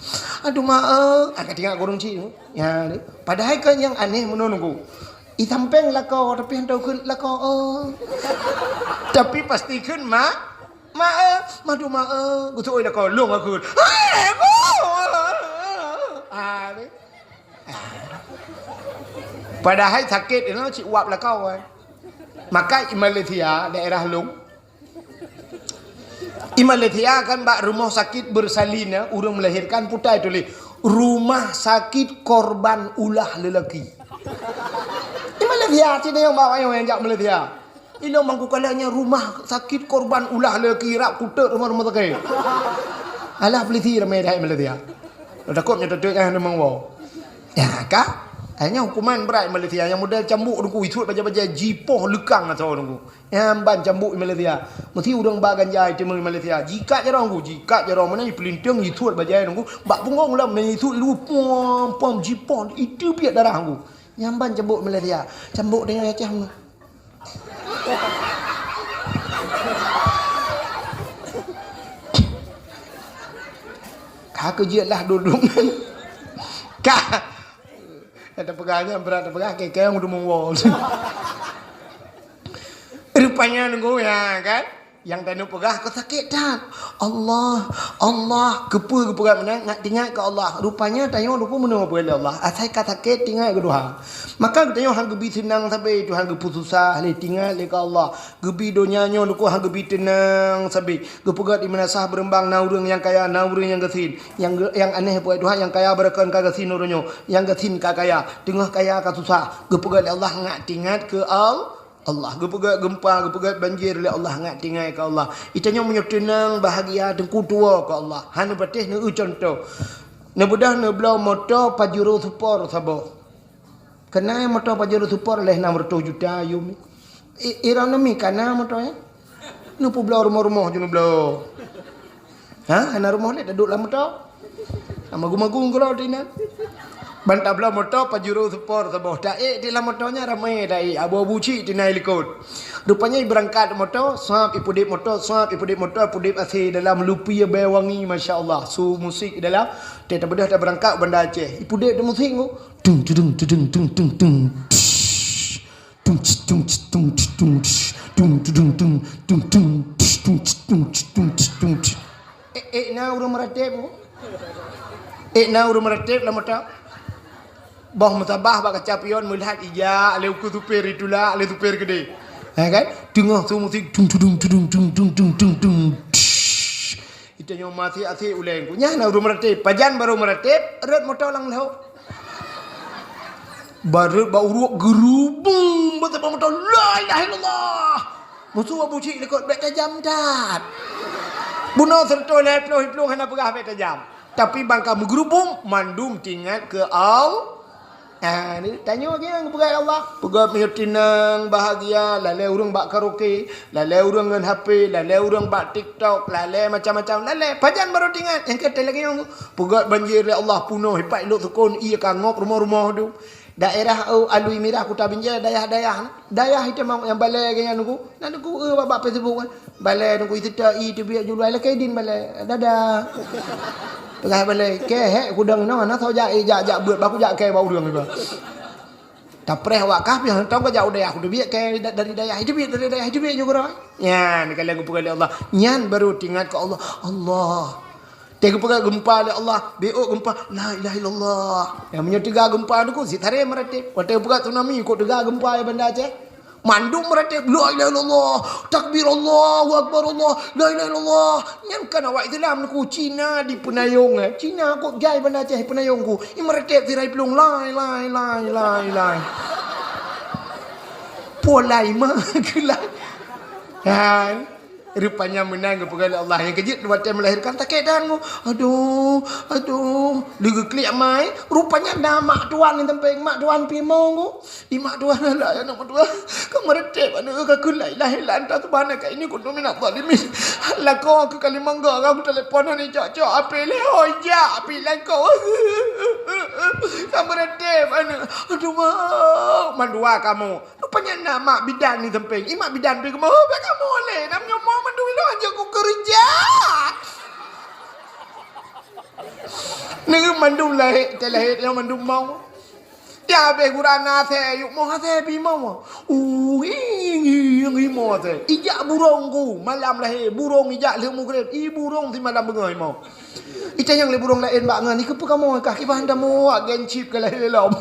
Akan tinggal kurung cik tu. Ya, padahal kan yang aneh menunggu. Itampeng lah kau, tapi yang tahu kun lah kau. Tapi pastikan maaf, gue tu oi dah kau long aku. Padahal sakit itu cik uap lah kau. Maka di Malaysia daerah Long. Di Malaysia kan bak rumah sakit bersalin ya, urang melahirkan putai tulis rumah sakit korban ulah lelaki. Di Malaysia cik yang bawa yang jak Malaysia. Ilo mangku kalanya rumah sakit korban ulah le kira kutek rumah takai. Alah peliti ramai dah Malaysia. Takutnya tetek yang memang wow. Ya kah? Hanya hukuman berat Malaysia yang model cambuk nunggu itu baca-baca jipoh lekang atau nunggu. Yang ban cambuk Malaysia. Mesti udang bagan jai timur Malaysia. Jika jarang mana pelinting itu baca nunggu. Bak pungong lah mana itu lu pom jipoh itu biar darah nunggu. Yang ban cambuk Malaysia. Cambuk dengan acah nunggu. Kak kejiatlah duduk. Kak ada pegangnya berat pegang kayak yang udah mau rupanya nunggu ya kan yang tanu pegah kesakitan Allah kepu pegang mana nak tinggal ke Allah rupanya tanya lupa menunggu boleh Allah asai kata sakit tinggal ke Tuhan maka tanya hang gebi senang sampai Tuhan gepu susah le tinggal le ke Allah gebi donyanya lupa hang gebi tenang sampai gepegat di mana sah berembang naurang yang kaya naurang yang gesin yang aneh buat Tuhan yang kaya berakan ka gesin urunyo yang gesin ka kaya tengah kaya ka susah gepegat Allah ngak tinggal ke Allah Allah. Gepegat gempa, gepegat banjir oleh Allah ngat tinggal ke Allah. Itanya punya tenang bahagia tengku tua ke Allah. Hana patih ne contoh. Ne budah ne belau motor pajuru support sabo. Kena motor pajuru support leh 600 juta yumi. Irang nami kana motornya. Nu pu belau rumah-rumah je nu belau. Ha, hana rumah ni duduk dalam motor. Magung-magung kalau tina. Bantah belah motor pajuru support sabo. Daik di dalam motornya ramai daik. Abu-abu cik tina ikut. Rupanya berangkat motor, swap ipudip motor, swap ipudip motor, pudip asih dalam lupi bay wangi masya-Allah. Su musik dalam dia bedah dah berangkat bandar Aceh. Ipudip tu musik tu. Tung tung tung tung tung tung. Tung tung tung tung tung tung tung tung tung tung tung. Nah urang meratip tu. Nah urang meratip lah motor. Bah mutabah bak kacapion melihat ija ale uku tupir itulah ale tupir gede. Kan? Tengah tu musik tung tung tung tung tung tung tung tung. Itu yang mati asih uleng punya na urang meratip. Pajan baru meratip, red motor lang lau. Baru bau gerubung mata motor la ilaha illallah. Musuh abu cik lekot bet tajam tat. Bunuh serta leploh-leploh hana pegah bet tajam. Tapi bangka bergerubung mandum tinggal ke Allah. Ni tanya lagi yang pegai Allah. Pegai punya tenang, bahagia, lalai urang bak karaoke, lalai urang dengan HP, lalai urang bak TikTok, lalai macam-macam, lalai pajan baru tinggal. Yang kata lagi yang pegai banjir ya Allah punuh hipat elok sukun iya kangop rumah-rumah tu. Daerah Alui Mirah Kuta Binjai dayah itu mau yang balai dengan nunggu. Nak nunggu babak Facebook kan. Balai nunggu itu itu biar jual lah kaidin balai. Dadah. Pegai balai ke kudang no ana tho jak buat baku jak ke bau đường rồi. Tapreh awak kah yang tahu ke jauh dayah kudu biar ke dari dayah itu juga rồi. Ya, ni kalau aku pegai Allah. Nyan baru ingat ke Allah. Allah. Tengok pegang gempa oleh Allah. Beok gempa. La ilaha illallah. Yang punya tiga gempa tu kok sitare meratip. Waktu pegang tsunami kok tiga gempa ya benda Aceh. Mandum meratip. La ilaha illallah. Takbir Allahu Akbar Allah. La ilaha illallah. Yang kan awak Islam ku Cina di Penayong. Cina kok jai benda Aceh Penayong ku. Ini meratip tirai pelung. La. Polai mah. Kelai. Kan. Rupanya menang kepada Allah yang kejut waktu melahirkan tak kedan mu. Aduh. Lega klik mai. Rupanya ada mak tuan ni tempat mak tuan pimong ku. Di mak tuan lah ya nak tuan. Kau meretep anu ka kulai lah hilang tak subhanaka ini kuntu minaz zalimin. Lah kau ke kali mangga kau telefon ni cok apa le hoja api lah kau. Kau meretep anu. Aduh mak. Mandua kamu. Rupanya nama bidan ni tempat. Imak bidan pi kamu. Kamu le namanya mandu lo aja aku kerja. Ni mandu lahir yang mandu mau. Ya be gurana the yuk mau the bi mau. Ngi mau the. Ijak burung ku malam lahir burung ijak le mu kret. Burung di malam bengai mau. Ita yang le burung lain bak ngan ni ke kamu kaki bahan damu agen chip ke lahir lom.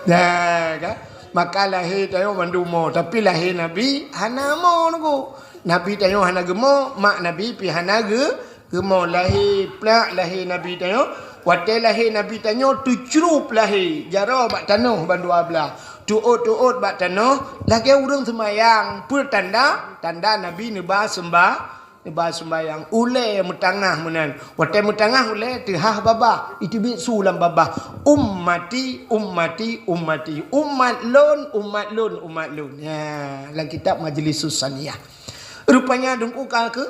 Nah, kan? Maka lahir tayo mandumo tapi lahir Nabi hana mo nugo. Nabi tayo hana gemo, mak Nabi pi hana gemo lahir plak lahir Nabi tayo. Wate lahir Nabi tayo tucrup lahir. Jaro bak tanuh bandua belah. Tuut bak tanuh lagi urang semayang. Pertanda Nabi neba sembayang ule mutangah menan wate mutangah ule tehah babah itu bi sulam babah ummati umat lun ya dalam kitab Majlisus Saniyah rupanya dengku ke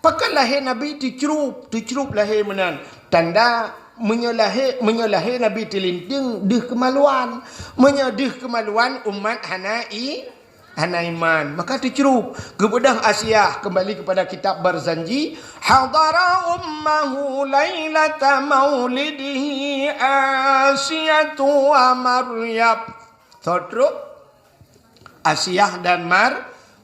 pakai lahir Nabi dicrup lahir menan tanda menyelahir Nabi tilinting deh kemaluan umat hana iman maka dicerup kebedah Asia kembali kepada kitab Barzanji hadara ummahu lailata maulidihi Asiyatu wa Maryam sotro Asiyah dan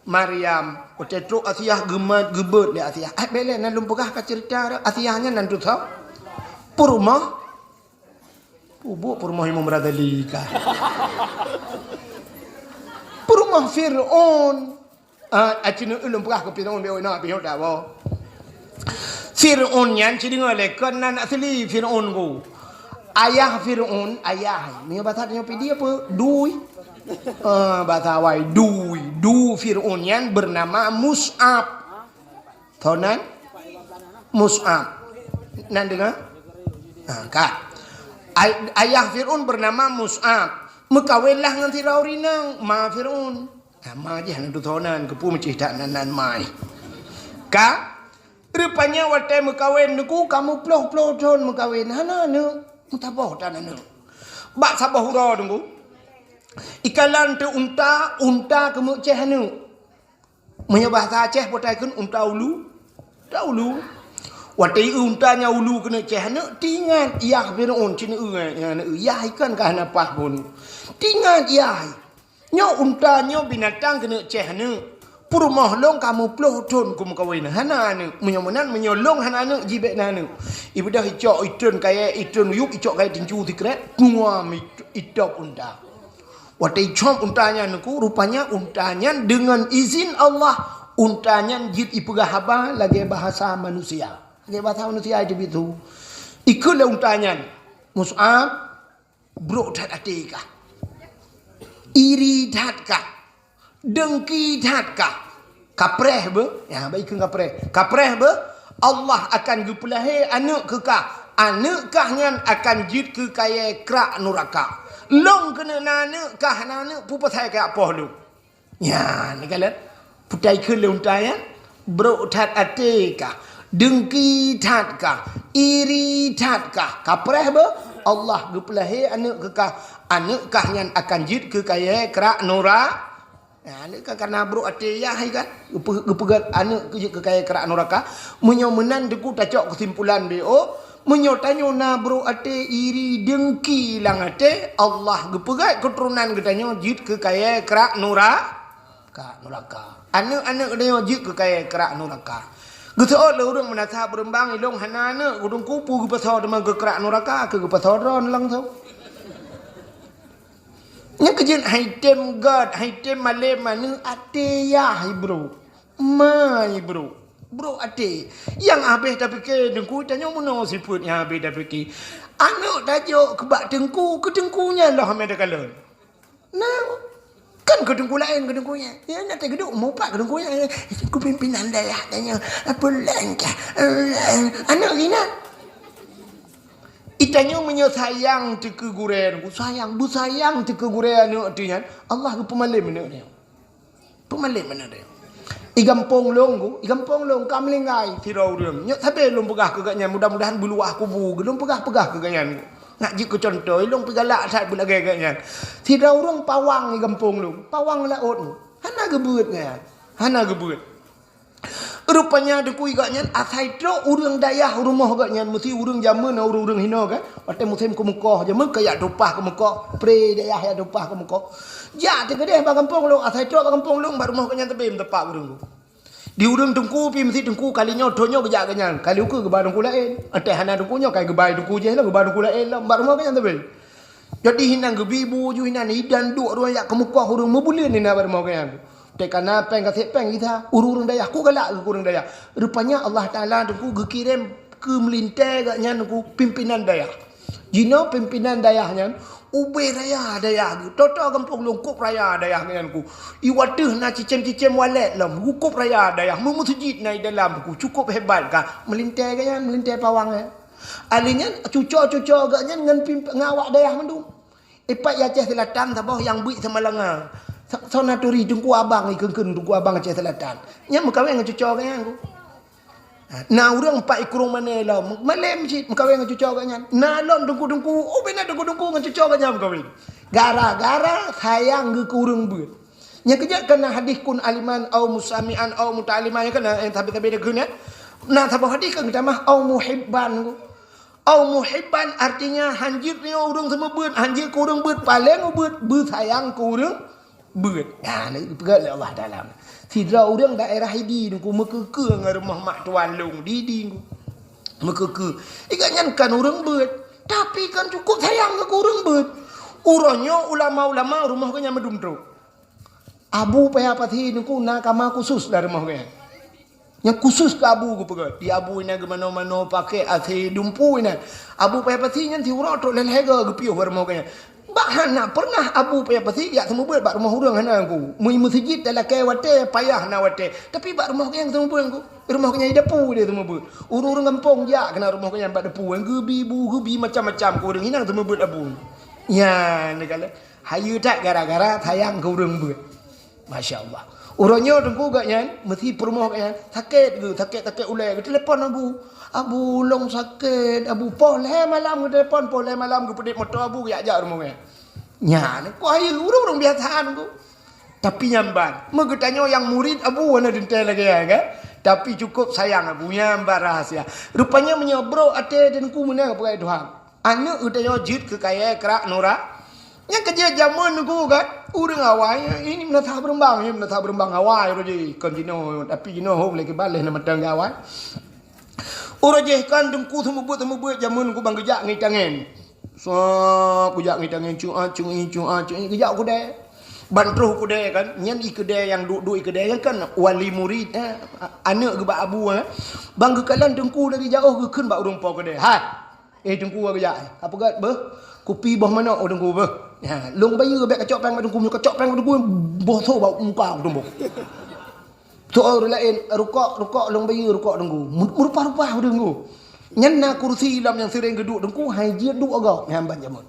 Maryam otetro Asiyah gebet le Asiyah bele nan lumpugah ka cerita Asiyahnya nan tu tahu purumah Imam Radali ka Perumah Fir'aun. Acina ulum pegah ke Fir'aun be nak pi hoda bo. Fir'aun yan ci dengar le kan nan asli Fir'aun ku. ayah Fir'aun, ayah. Ni bahasa dia apa? Dui. Bahasa Wai dui. Du Fir'aun yang bernama Mus'ab. Tahu nan? Mus'ab. Nan dengar? Kak. Ayah Fir'aun bernama Mus'ab. Mekawinlah dengan Firaun ma Fir'aun. Ma je nan tu thonan kepu macih tak nan mai. Ka rupanya watai mekawin nuku kamu ploh thon mekawin hana ne mutabah tan ne. Bak sabah hura tunggu. Ikalan tu unta ke meceh ne. Punya bahasa Aceh potai kun unta ulu. Ta ulu. Watai untanya ulu kena ceh ne tingan iah Fir'aun cina iah ikan kah napah pun. Tingan iah. Nyo unta nyo binatang kena ceh ne. Purumah long kamu ploh ton kum kawin. Hana ne menyomanan menyolong hana ne jibek na ne. Ibu dah icok itun kaya itun yuk icok kaya tinju tikret. Nguam itop unta. Watai com untanya nuku rupanya untanya dengan izin Allah untanya jid ipegah haba lagi bahasa manusia. Lagi bahasa manusia itu begitu. Ikutlah untanya Mus'ab bro dat atika. Iri dat ka. Dengki dat ka. Kapreh be, ya baik kapreh. Kapreh be Allah akan gupulahe anak ke ka. Anak kahnya akan jid ke kaya krak neraka. Long kena nana kah nana pupatai ke apa lu. Ya, ni kalian putai ke untanya bro dat atika. Dengki tat kah, iri tat kah, kapreh be Allah gepelahi anak kekah, anak kah yang akan jid ke kaya kerak nora. Ya, anak kah karena bro atiyah kan, gepegat anak ke kaya kerak noraka. Menyomenan deku tacok kesimpulan bo, menyotanyo na bro ate iri dengki lang ate Allah gepegat keturunan getanya jid ke kaya kerak noraka. Anak-anak dia jid ke kaya kerak noraka. Gua le urang menasa berembang ilong hanana gudung kupu ke pasar dengan gekrak neraka ke pasar ron lang tau. Nya kejin haitem god haitem male manu ate ya bro. Mai bro. Bro ate. Yang habis dah fikir dengku tanya mana siput yang habis dah fikir. Anak tajuk kebak dengku ke dengkunya lah ameda kalon. Nah kan gedung-gedung gedungnya ya nak gedung mau pak gedungnya aku pimpinan daerah tanya apa langkah anak gina itanya menyayang teke guren bu sayang teke guren artinya Allah ku pemalim dia igampong long kamlingai Firaun nyok tabe long pegah kegaknya mudah-mudahan buluah kubu gelong pegah keganyan nak jik contoh ilong pigalak sat pula gagaknya. Tidak orang pawang di kampung lu. Pawang laut lu. Hana gebut. Rupanya deku igaknya asai tro urang dayah rumah gaknya mesti urang zaman urang hina kan. Pate musim ke Mekah zaman kayak dopah ke Mekah. Pre dayah ya dopah ke Mekah. Ja tegede ba kampung lu asai tro ba kampung lu bar rumah gaknya tebim tepak urang lu. Di urang tengku pi mesti tengku kalinya donyo gejak ganyan kali uku gebah dengku lain ate hana dengkunya kai gebah dengku je lah gebah dengku lain lah bar rumah ganyan tebel jadi hinang gebi buju hinan idan duk ruang yak kemuka urang mebulin ni bar rumah ganyan tekana peng kasih peng kita urang dayah ku galak ke urang dayah rupanya Allah Taala dengku gekirim ke melintai ganyan dengku pimpinan dayah jino pimpinan dayahnya ube raya dayah toto kampung lungkup raya dayah denganku iwateh na cicem-cicem walet lam hukup raya dayah memusjid nai dalam ku cukup hebat kah melintai kan melintai pawang alinya cucok agaknya dengan ngawak dayah mendung ipat ya Aceh Selatan tabah yang buik semalanga sonaturi tungku abang ikengkeun tungku abang Aceh Selatan nya mekawin dengan cucok kan aku na urang pak ikrung mana lah malem cit mekawin dengan cucok agaknya na lon dengku oh benar dengku dengan cucok agaknya mekawin gara-gara sayang ke urang beut nya kejak kena hadis kun aliman au musamian au muta'aliman kena yang tabi-tabi deguna nah sabah hadis kan kita mah au muhibban artinya hanjir ni urang sama beut hanjir ke urang beut paling beut sayang ke urang beut nah ni pegat Allah dalam Tidra orang daerah ini ku mekeke dengan rumah mak tuan long didi ku mekeke ikannya kan orang beut tapi kan cukup sayang ke orang beut urangnya ulama-ulama rumah kanya medum tro abu paya pati ku nakama khusus dari rumah kanya Yang khusus ke abu ku pegat. Di abu ina ke mana-mana pakai ati dumpu ina. Abu payah pati nya ti urang tok lelega ke piuh rumah kanya. Bak hana pernah abu payah pati ya temu buat bak rumah urang hana ku. Mui masjid dalam ke wate payah na wate. Tapi bak rumah kanya temu buat ku. Rumah kanya depu dia temu buat. Urang kampung ya kena rumah kanya bak depu. Gebi bu gebi macam-macam ku urang hinang temu buat abu. Ya ni kala. Hayu tak gara-gara tayang ke urang buat. Masya-Allah. Orangnya tengku gaknya, mesti permoh gaknya, sakit ulai ke telefon abu long sakit, abu poleh malam ke telefon, poleh malam ke pedit motor abu ke ajak rumah gaknya. Nya, kau ayo urang biasaan ku. Tapi nyamban, mengetanya yang murid abu wana dentai lagi ya kan? Tapi cukup sayang abu nyamban rahasia. Rupanya menyobro ate denku mana ke pegai Tuhan. Anak utanya jid ke kaya kerak norak. Yang kerja zaman aku kan, urang awal ini menatah berembang awal roji kontinu tapi jino hom lagi balik nama tangga awal. Urang je kan dengku temu buat zaman aku bang gejak ngi tangan. So gejak ngi tangan cung gejak aku deh. Bantruh aku deh kan, nyan ikede yang duk ikede yang kan wali murid anak ke bak abu bang kekalan dengku dari jauh ke keun bak urang po ke deh. Hai. Dengku gejak. Apa gat beh? Kopi bah mana dengku beh? Ya, long bayu bek kacok pang dengku, kacok pang dengku boh tu bau muka dengku. Tu orang lain rukuk long bayu rukuk dengku. Rupa-rupa dengku. Nyanna kursi lam yang sering geduk dengku hai dia duk agak hamban jamun.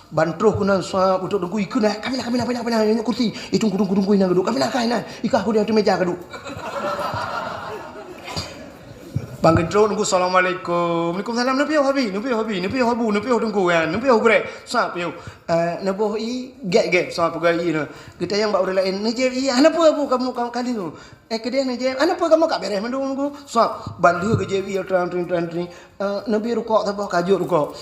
Bantruh kuna sa untuk dengku ikun kami nak kursi. Itu dengku ina geduk. Kami nak kain ikah aku dia di meja geduk. Bang Gendro nunggu assalamualaikum. Waalaikumsalam nabi habi dengku kan. Nabi gre. Sa piu. Nabo I get sa pegai no. Kita yang bak orang lain. Ni je I apa abu kamu kali tu. Kedai ni je. Apa kamu kak beres mandung nunggu. Sa bandu ke je I tran. Nabi rukuk tak kajuk rukuk.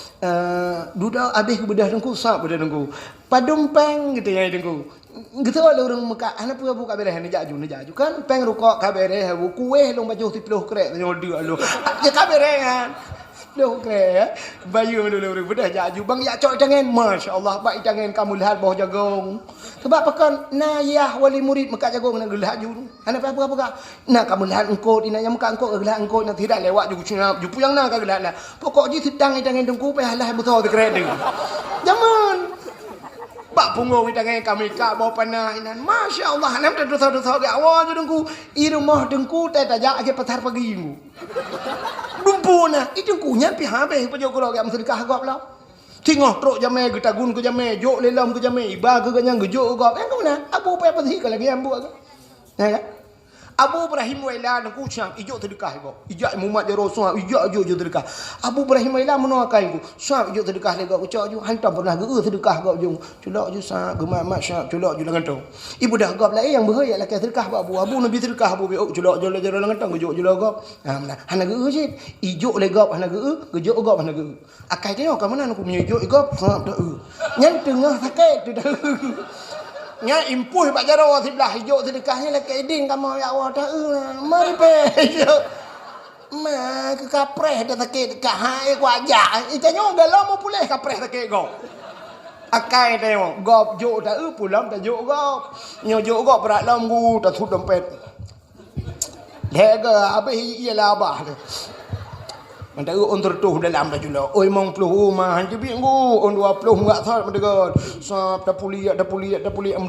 Duda habis bedah dengku sa bedah dengku. Padumpang gitu ya dengku. Gitu ada orang Mekah, anak pun buka beres ni jaju kan, peng rukuk kabere, kueh long baju tiploh krek, tanya dia lo, dia kabere kan, tiploh krek, bayu dulu orang bedah jaju, bang ya cok jangan, masya Allah, baik jangan kamu lihat bawah jagung, sebab pekan nayah wali murid Mekah jagung nak gelah juru, anak apa, nak kamu lihat engkau, ina yang Mekah engkau gelah engkau, nak tidak lewat jupu yang nak gelah lah, pokok je sedang jangan dengku, payah lah betul terkeret dia, zaman. Pak punggung tangan kami kak bawa panah inan. Masya Allah, nam tak dosa ke awal je dengku. I rumah dengku tak tajak ke pasar pagi mu. Dumpu na, i dengku nyampi habis pejok kalau ke sedekah gop lah. Tengok truk jamai ke tagun ke jamai, jok lelam ke jamai, iba ke ganyang ke jok gop. Yang mana? Abu payah pasti ke lagi ambu ke. Ya kan? Abu Ibrahim Waila nak ucap ijuk sedekah go. Ijak Muhammad Rasul ijak jo sedekah. Abu Ibrahim Waila menuakai go. Sap ijuk sedekah lega ucap jo hantam pernah ge sedekah go jo. Culak jo sa gemat sap culak jo dengan tu. Ibu dah gap lain yang bahaya lah sedekah Abu Nabi sedekah Abu culak jo jalan dengan tu ge jo gap. Mana hana ge je ijuk le gap hana ge jo gap hana ge. Akai tengok ke mana aku punya ijuk gap sap dah. Yang tengah sakit tu dah. Nya impuh bak jaro sebelah hijau sedekahnya lah keding kamu ya Allah dah mari pe ma ke kapreh dah sakit dekat hai ku ajak itanyo galau mau pulih kapreh sakit go akai tengok gop jo dah pulang dah jo gop nyo jo gop berat lam gu dah thut dompet lega habis ialah abah tu Mantap on tertuh dalam dah jula. Oi mong puluh rumah je bi nggu on 20 enggak thot mendegat. Sap dah puli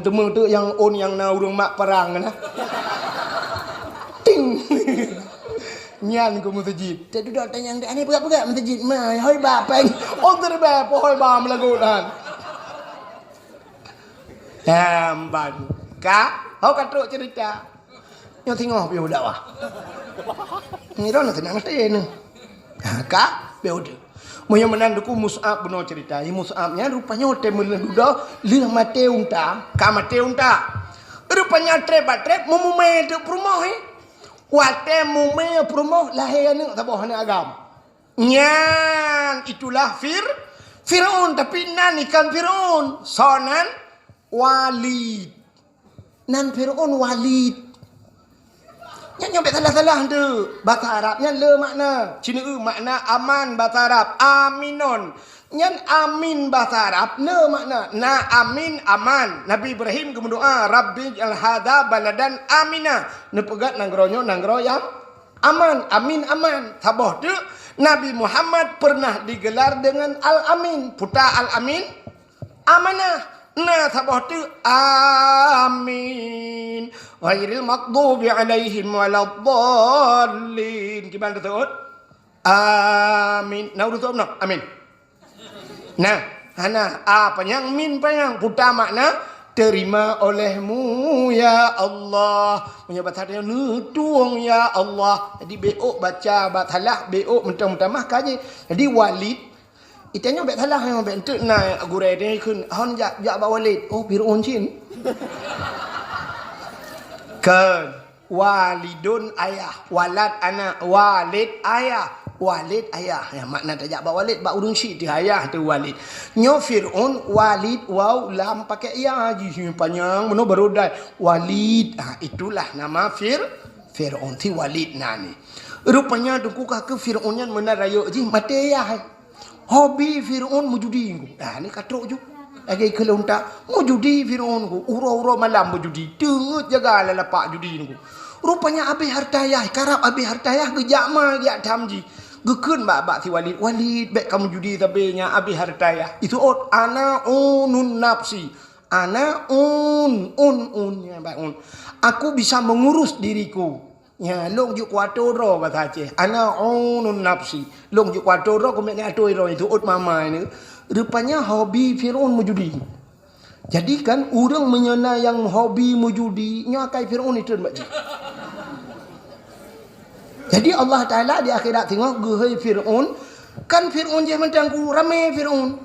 demeng tu yang on yang na urang mak perang nah. Ting. Nyan ko masjid. Tak duduk tanya yang ni pegat masjid. Mai hoi ba peng. On terbe pohoi ba melagutan. Hamban. Kak, hau katruk cerita. Nyo tengok piu dak wah. Ni ron nak mesti ni. Kak, betul. Moyo menan duku Mus'ab benar cerita. Mus'abnya rupanya hotel meneduda lih mate unta, ka mate unta. Rupanya trep mumume tu rumah Wate mume rumah lahir ni tak boh ni agam. Nyan itulah Firaun tapi nan ikan Firaun. Sonan Walid. Nan Firaun Walid. Nyampe salah tu. Bahasa Arabnya le makna. Cina makna aman bahasa Arab. Aminon. Nyan amin bahasa Arab le makna. Na amin aman. Nabi Ibrahim kemudoa Rabbi al-hada baladan amina. Ne pegat nanggro yang Aman, amin, aman. Tabah tu Nabi Muhammad pernah digelar dengan Al-Amin. Puta Al-Amin, amanah. Nah, tabah tu amin. Ghairil maghdubi alaihim waladdallin. Gimana tu? Amin. Nah, udah tu nak? Amin. Nah, hana apa yang min payang puta makna terima olehmu ya Allah. Menyebut hati nutuang ya Allah. Jadi beok baca batalah beok mentang-mentang mah kaji. Jadi walid itanya bet salah yang bet entuk na gurai dia kun hon jak walid. Oh Fir'aun cin. Kan walidun ayah, walad anak, walid ayah. Walid ayah. Ya, makna tajak ba walid ba urung syik dia ayah tu walid. Nyo Fir'aun walid waw lam pakai ya haji panjang meno berodai walid. Itulah nama Fir'aun ti walid nani. Rupanya dukukah ke Fir'aun yang menarayo ji mate ya. Hobi Fir'aun mujudi ku. Ni katrok ju. Lagi kelonta mujudi Fir'aun ku. Uro-uro malam mujudi. Dengut jaga lalapak judi ku. Rupanya abi hartayah karap abi hartayah gejama dia tamji. Gekun bak si walid. Walid baik kamu judi tapi nya abi hartayah. Itu ot ana unun nafsi. Ana un ya baik un. Aku bisa mengurus diriku. Ya, long juk kuatoro bahasa Aceh. Ana unun nafsi. Long juk kuatoro ko mek atoiro itu ot mama ini. Rupanya hobi Fir'aun mujudi. Jadi kan orang menyena yang hobi mujudi nya kai Fir'aun itu mbak. Jadi Allah Taala di akhirat tengok gehai Fir'aun. Kan Fir'aun je mentang ku ramai Fir'aun.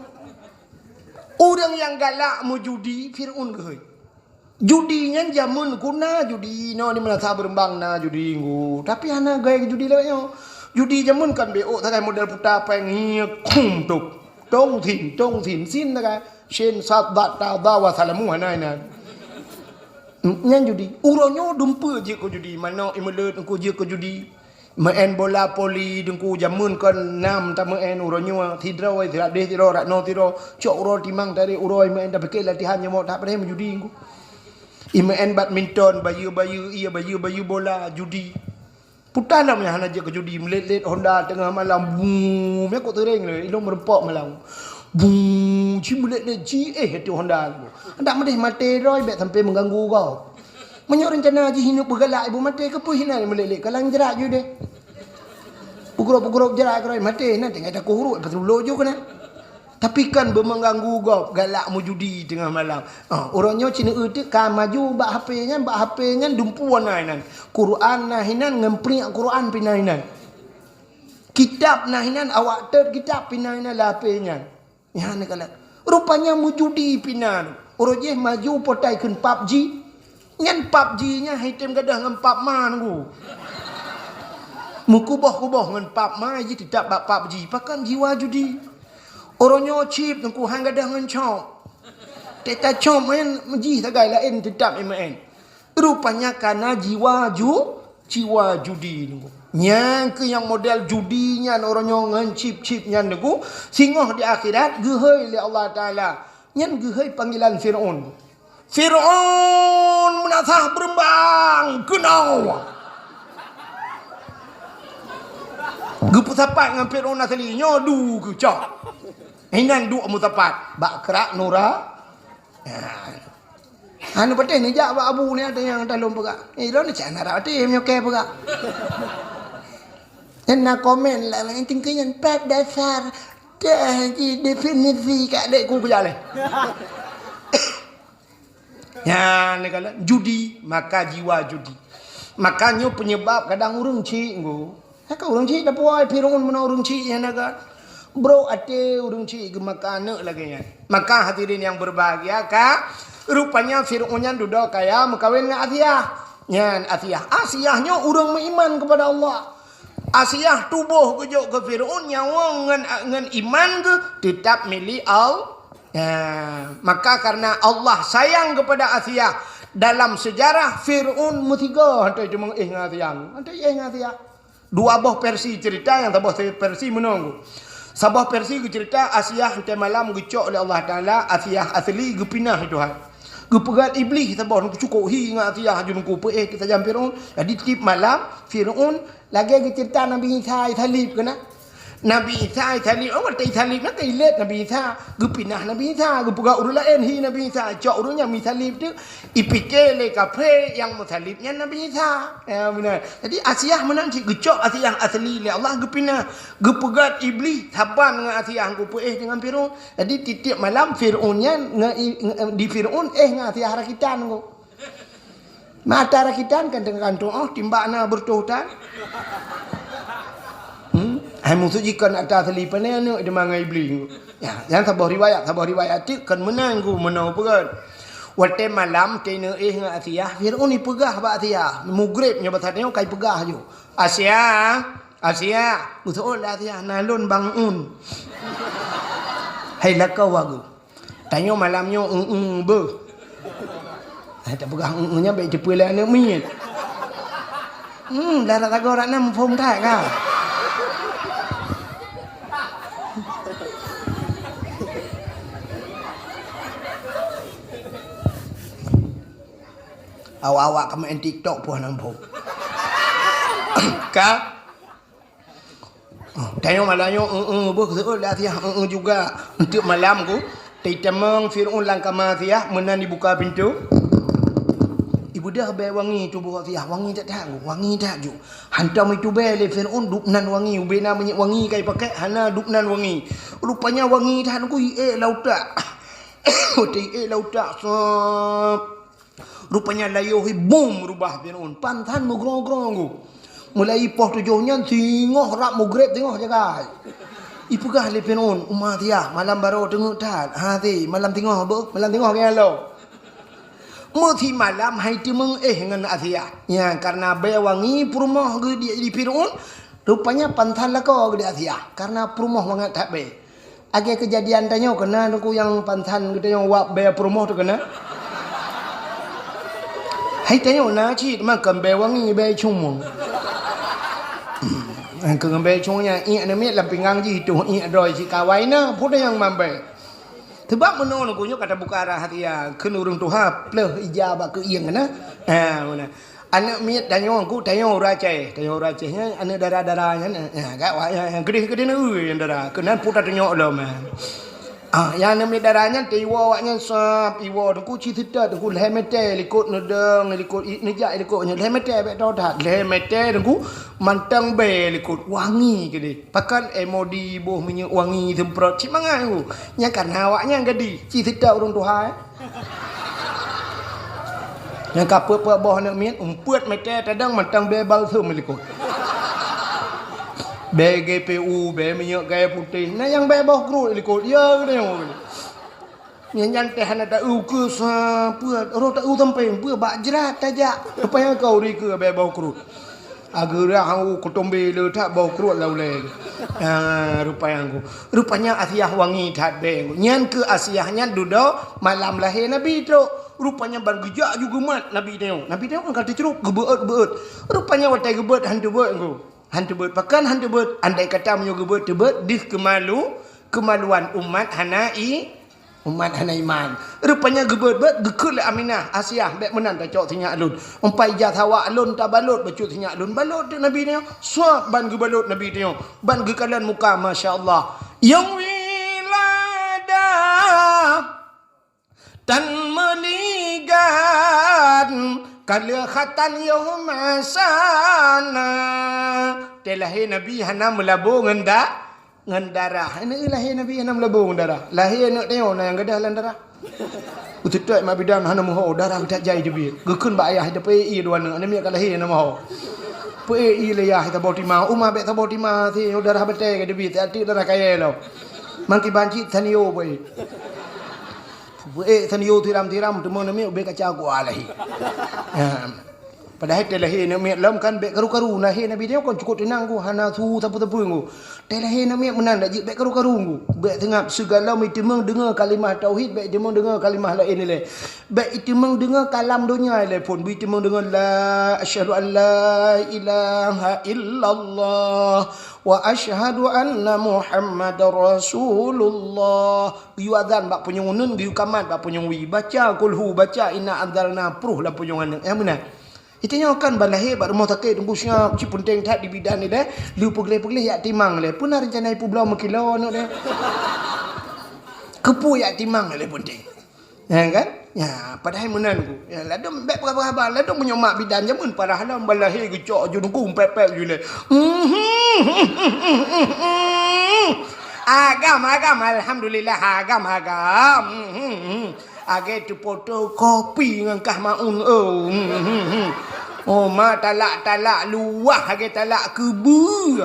Orang yang galak mujudi Fir'aun gehai. Judinya jamun kuna judi no ni mana tak berembang na judi ngu. Tapi ana gaya judi lewatnya. Judi jamun kan beok tak model putar apa yang kum tuk. Tong thin sin tak shen sat dat ta da wa salamu hanai na. Nyan judi. Uronyo dumpa je ko judi mana imelet ko je ko judi. Main bola poli dengku jamun kan nam ta main uronyo tidro ai tidak deh tidro rak no tidro cok uro timang dari uroi main dah bekal latihan nyamo tak pernah menjudi ku. Main badminton bayu iya bayu bola judi. Putan namanya hana je ke judi melet-let Honda tengah malam bum me ko tereng le ilong merempok malam. Bum ci melet-let ci itu Honda. Ndak medeh mate roi bet sampai mengganggu kau. Menyo rencana haji hinup bergalak ibu mate ke puh hina melet-let kalang jerak je deh. Pukul-pukul jerak roi mate na tengah tak kurut betul lojo kena. Tapi kan bermengganggu kau galak mu judi tengah malam. Orangnya Cina itu kan maju bak HP-nya dumpuan nainan. Quran nahinan ngempri Quran pinainan. Kitab nahinan awak ter kitab pinainan lapenya. Ya ni kala. Rupanya mu judi pinan. Orangnya maju potai kun PUBG. Ngan PUBG-nya hitam gadah ngam PUBG man ku. Mu kubah-kubah ngan PUBG ma je tidak bak PUBG. Pakan jiwa judi. Orangnya chip nungku hang gadah ngan chom. Teta chom main menji tagai lain tetap main. Rupanya karena jiwa judi nungku. Yang ke yang model judinya orangnya ngan chip-chipnya nungku singoh di akhirat gehai oleh Allah Taala. Nyan gehai panggilan Fir'aun. Fir'aun menasah berembang kenau. Gupu sapat dengan Fir'aun asli nyodu ke cok. Hinan dua mutapat bak kerak nura. Anu patih ni jak bak abu ni ada yang dalam pegak. Lo ni cak nak patih menyokai pegak. Dan nak komen lah yang tingkahnya pat dasar definisi kat dek ku berjalan. Ya ni kala judi maka jiwa judi. Makanya penyebab kadang urang cik nggo. Kau urang cik dah puai Fir'aun mana urang cik yang naga. Bro ate urung cik maka anak lagi ya. Maka hadirin yang berbahagia ka rupanya Fir'aun yang duduk kaya mengkawin dengan Asiyah. Nyan Asiyahnya urang beriman kepada Allah. Asiyah tubuh kejuk ke Fir'aun nyawa ngan iman ke tetap milik Allah. Ya, maka karena Allah sayang kepada Asiyah dalam sejarah Fir'aun mutiga hantai cuma ngatiang. Hantai ngatiang. Dua buah versi cerita yang tabah versi menunggu. Sabah versi cerita Asiyah hantai malam gecok oleh Allah Taala, Asiyah asli gepinah itu hai. Gepegat iblis kita bawa cukup hi ngah tiah jun ku pe kita jam Firaun. Jadi tip malam Firaun lagi cerita Nabi Isa talib kena. Nabi Isa talib awak tai talib nak ilet Nabi Isa gepinah Nabi Isa gepegat urut lain hi Nabi Isa cak urutnya mi talib tu ipike le kapre yang mutalibnya Nabi Isa. Ya benar. Jadi Asiyah menang cik gecok Asiyah asli le Allah gepinah gepegat iblis saban dengan Asiyah ku pe dengan Firaun. Jadi titik malam Firaunnya di Firaun dengan Asiyah rakitan ku. Mata rakitan kan dengan doa timbakna bertuhan. Hai musuh jika nak tak asli pandai ni dia mangai iblis. Ya, jangan sabah riwayat tu kan menang ku menang pegat. Waktu malam kena dengan Asiyah Firaun ni pegah ba Asiyah. Mugribnya batanya kai pegah ju. Asiyah, musuh lah Asiyah nalun bangun. Hai lakau aku. Tanya malamnya be. Hai tak pegah nya baik cepulah nak minyak. Dah tak orang nam phone tak ka. Awak kamu main TikTok pun nampak. Kak. Tanya malamnya betul lah Asiyah juga untuk malam ku. Temang Firaun langkama Asiyah menan dibuka pintu. Ibu dah bay wangi tu buat Asiyah wangi tak ju. Hantam itu bay le Firaun dupnan wangi ubena banyak wangi kai pakai hana dupnan wangi. Rupanya wangi dah ku lautak. Lautak rupanya layuhi boom rubah Firaun pantan mugrong-grong ku. Mulai poh tujuhnya tengok rak mugrib tengok jaga. Ipugah le Firaun umah dia malam baru tengok tat. Ha ti malam tengok apa? Malam tengok kan lo. Muti malam hai timeng dengan Asiyah. Ya karena bay wangi perumah ke dia di Firaun rupanya pantan lah kau ke di Asiyah karena perumah wangat tak bay. Agak kejadian tanya kena aku yang pantan kita yang wak bay perumah tu kena. Hai tanya nak cik makan bay wangi bay cumong. Keng bay cumongnya i na mit lam pinggang ji tu i doi si kawai na pun yang mambai. Sebab menon aku nyo kata buka arah hati ya keun urang tuha pleh ijabah ke ieng na. Mana. Anak mit tanya aku tanya racehnya anak darah-darahnya gak wa yang gede-gede na yang darah. Kenan putar tanya lo man. Yang nama darahnya tiwa waknya sap iwa tu ci tidak tu lehmete likut nedeng likut nejak likutnya lehmete bet dah lehmete tu mantang be likut wangi gede pakan emodi boh minyak wangi semprot cik mangan tu nya karena awaknya gede ci tidak urang tuha yang kapur boh nak miet umput mete tadang mantang be balsam likut be GPU be minyak gaya putih nah yang be boh krut likut ya gede yang teh nak ke saput ro tak sampai pu bak jerat tajak apa kau ri ke be boh krut agar hau kutombe le tak boh krut laule rupanya Asiyah wangi tak be nyan ke Asiyahnya duduk malam lahir Nabi tu rupanya ban gejak juga mat Nabi tengok kan kata ceruk gebeut rupanya watai gebeut hantu beut engko hantu beut pakan hantu beut andai kata menyo gebeut tebet dis kemaluan umat hana iman rupanya gebeut gekul Aminah Asiyah bek menan tak cok tinyak alun umpai jathawa alun tak balut bacut tinyak alun balut Nabi tengok suap ban gebalut Nabi tengok ban gekalan muka masya-Allah yang wilada tan meligat kalau khatan yaum sana telahir Nabi hana melabur ngan darah ini lahir Nabi hana melabur ngan darah lahir nak tengok yang gadah lan darah ututai mak bidan hana moho darah tak jai debi gekun ba ayah de pe dua ne ani mi ka lahir na moho pe le ya ta botima umma be ta botima thi darah bete ke debi ti darah kaya lo mangki banci tanio boy tanio tiram tu mon mi be ka cha ko alahi Padahal dia lahir nak miat lam kan baik karu-karu lahir Nabi dia kan cukup tenang ku hana su tapu-tapu ku. Dia lahir nak miat menang dak jik baik karu-karu ku. Baik tengah segala itu mendengar kalimah tauhid, baik dia mendengar kalimah la ilaha illallah. Baik itu mendengar kalam dunia le pun, baik itu mendengar la asyhadu an la ilaha illallah wa asyhadu anna muhammadar rasulullah. Yu azan bak punyungun yu kamat bak punyungwi baca kulhu baca inna anzalna pruh la punyungan yang benar. Itanya kan balahir bak rumah takik tunggu siap ci penting tak di bidan ni dah lu pegelih-pegelih yak timang le pun rencana ipu belau mekilo nak dah kepu yak timang le penting ya kan ya padahal menan ku ya ladom baik apa-apa ladom punya mak bidan jamun parah lam balahir gecok ju nunggu pepek ju le agam alhamdulillah agam age tu foto kopi dengan kah maun oh ma talak luah age talak kebu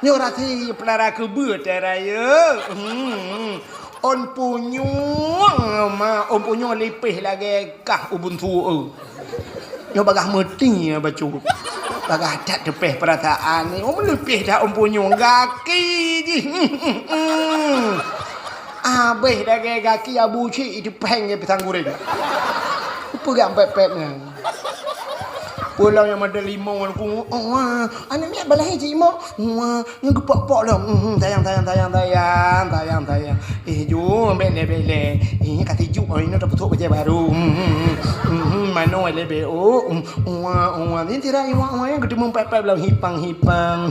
nyorati pelara kebu teraya on punyung ma on punyung lepih lagi kah ubuntu nyo bagah meti bacu bagah tak tepeh perataan ni om lepih dah on punyung gaki ji abeh dah kaki abu cik itu peng ke petang goreng. Pegang pep-pepnya. Pulang yang ada limau aku. Oh, anak ni balai cik imo. Wah, yang gepak-pak dah. Tayang. Jom bele. Kata juk ini dah putuk kerja baru. Mano lebe. Wah, ni tirai wah yang ketemu pep-pep lah hipang. Hipang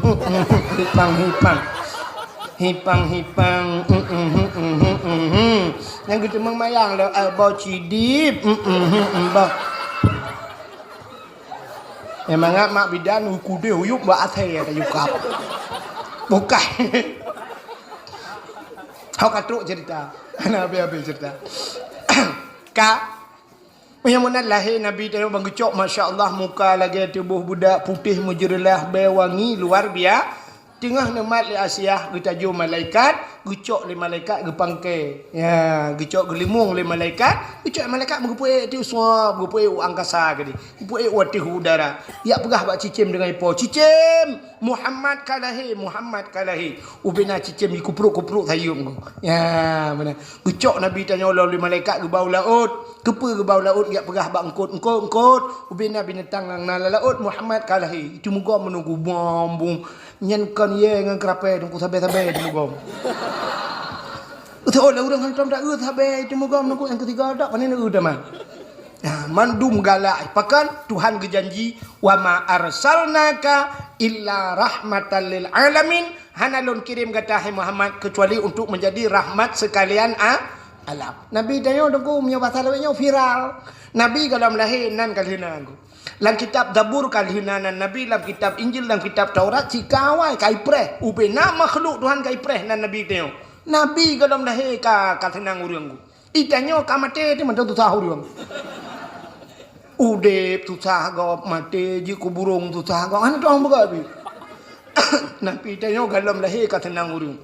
yang kita memayang lah bau cidip bah memang mak bidan kude huyuk ba athe ta yukap bukan kau katruk cerita habis cerita ka yang mana lahir Nabi dia bang gecok masya-Allah muka lagi tubuh budak putih mujurlah bewangi luar biasa. Tengah nemat li Asia getaju malaikat, gecok li malaikat gepangke. Ya, gecok gelimung li malaikat, gecok malaikat mengepui tu semua, mengepui angkasa gadi. Mengepui watih udara. Ya pegah bak cicim dengan ipo. Cicim, Muhammad kalahi. Ubina cicim dikupruk-kupruk sayum. Ya, mana. Gecok Nabi tanya li malaikat ke bau laut. Kepa ke bau laut ya pegah bak engkot. Ubina binatang nang nala laut Muhammad kalahi. Itu muka menunggu bambung. Nyankan ye dengan kerapai tunggu sabai tunggu gom. Udah orang hantam tak sabai tunggu gom nunggu yang ketiga dak panen udah man. Ya mandum galak pakan Tuhan berjanji wa ma arsalnaka illa rahmatan lil alamin hanalun kirim kata Muhammad kecuali untuk menjadi rahmat sekalian alam. Nabi dayo tunggu punya pasal viral. Nabi kalau lahir nan kalina aku. Dalam kitab Zabur kalhinan Nabi, dalam kitab Injil, dalam kitab Taurat, si kawai kaipreh. Ubena makhluk Tuhan kaipreh dan Nabi tengok. Nabi kalau lahir ka tenang urang ku. Itanya ka mate tu macam tu tahu urang. Udep tu sah mate ji ku burung tu sah ana tu begabi. Nabi tengok kalau lahir ka tenang urang.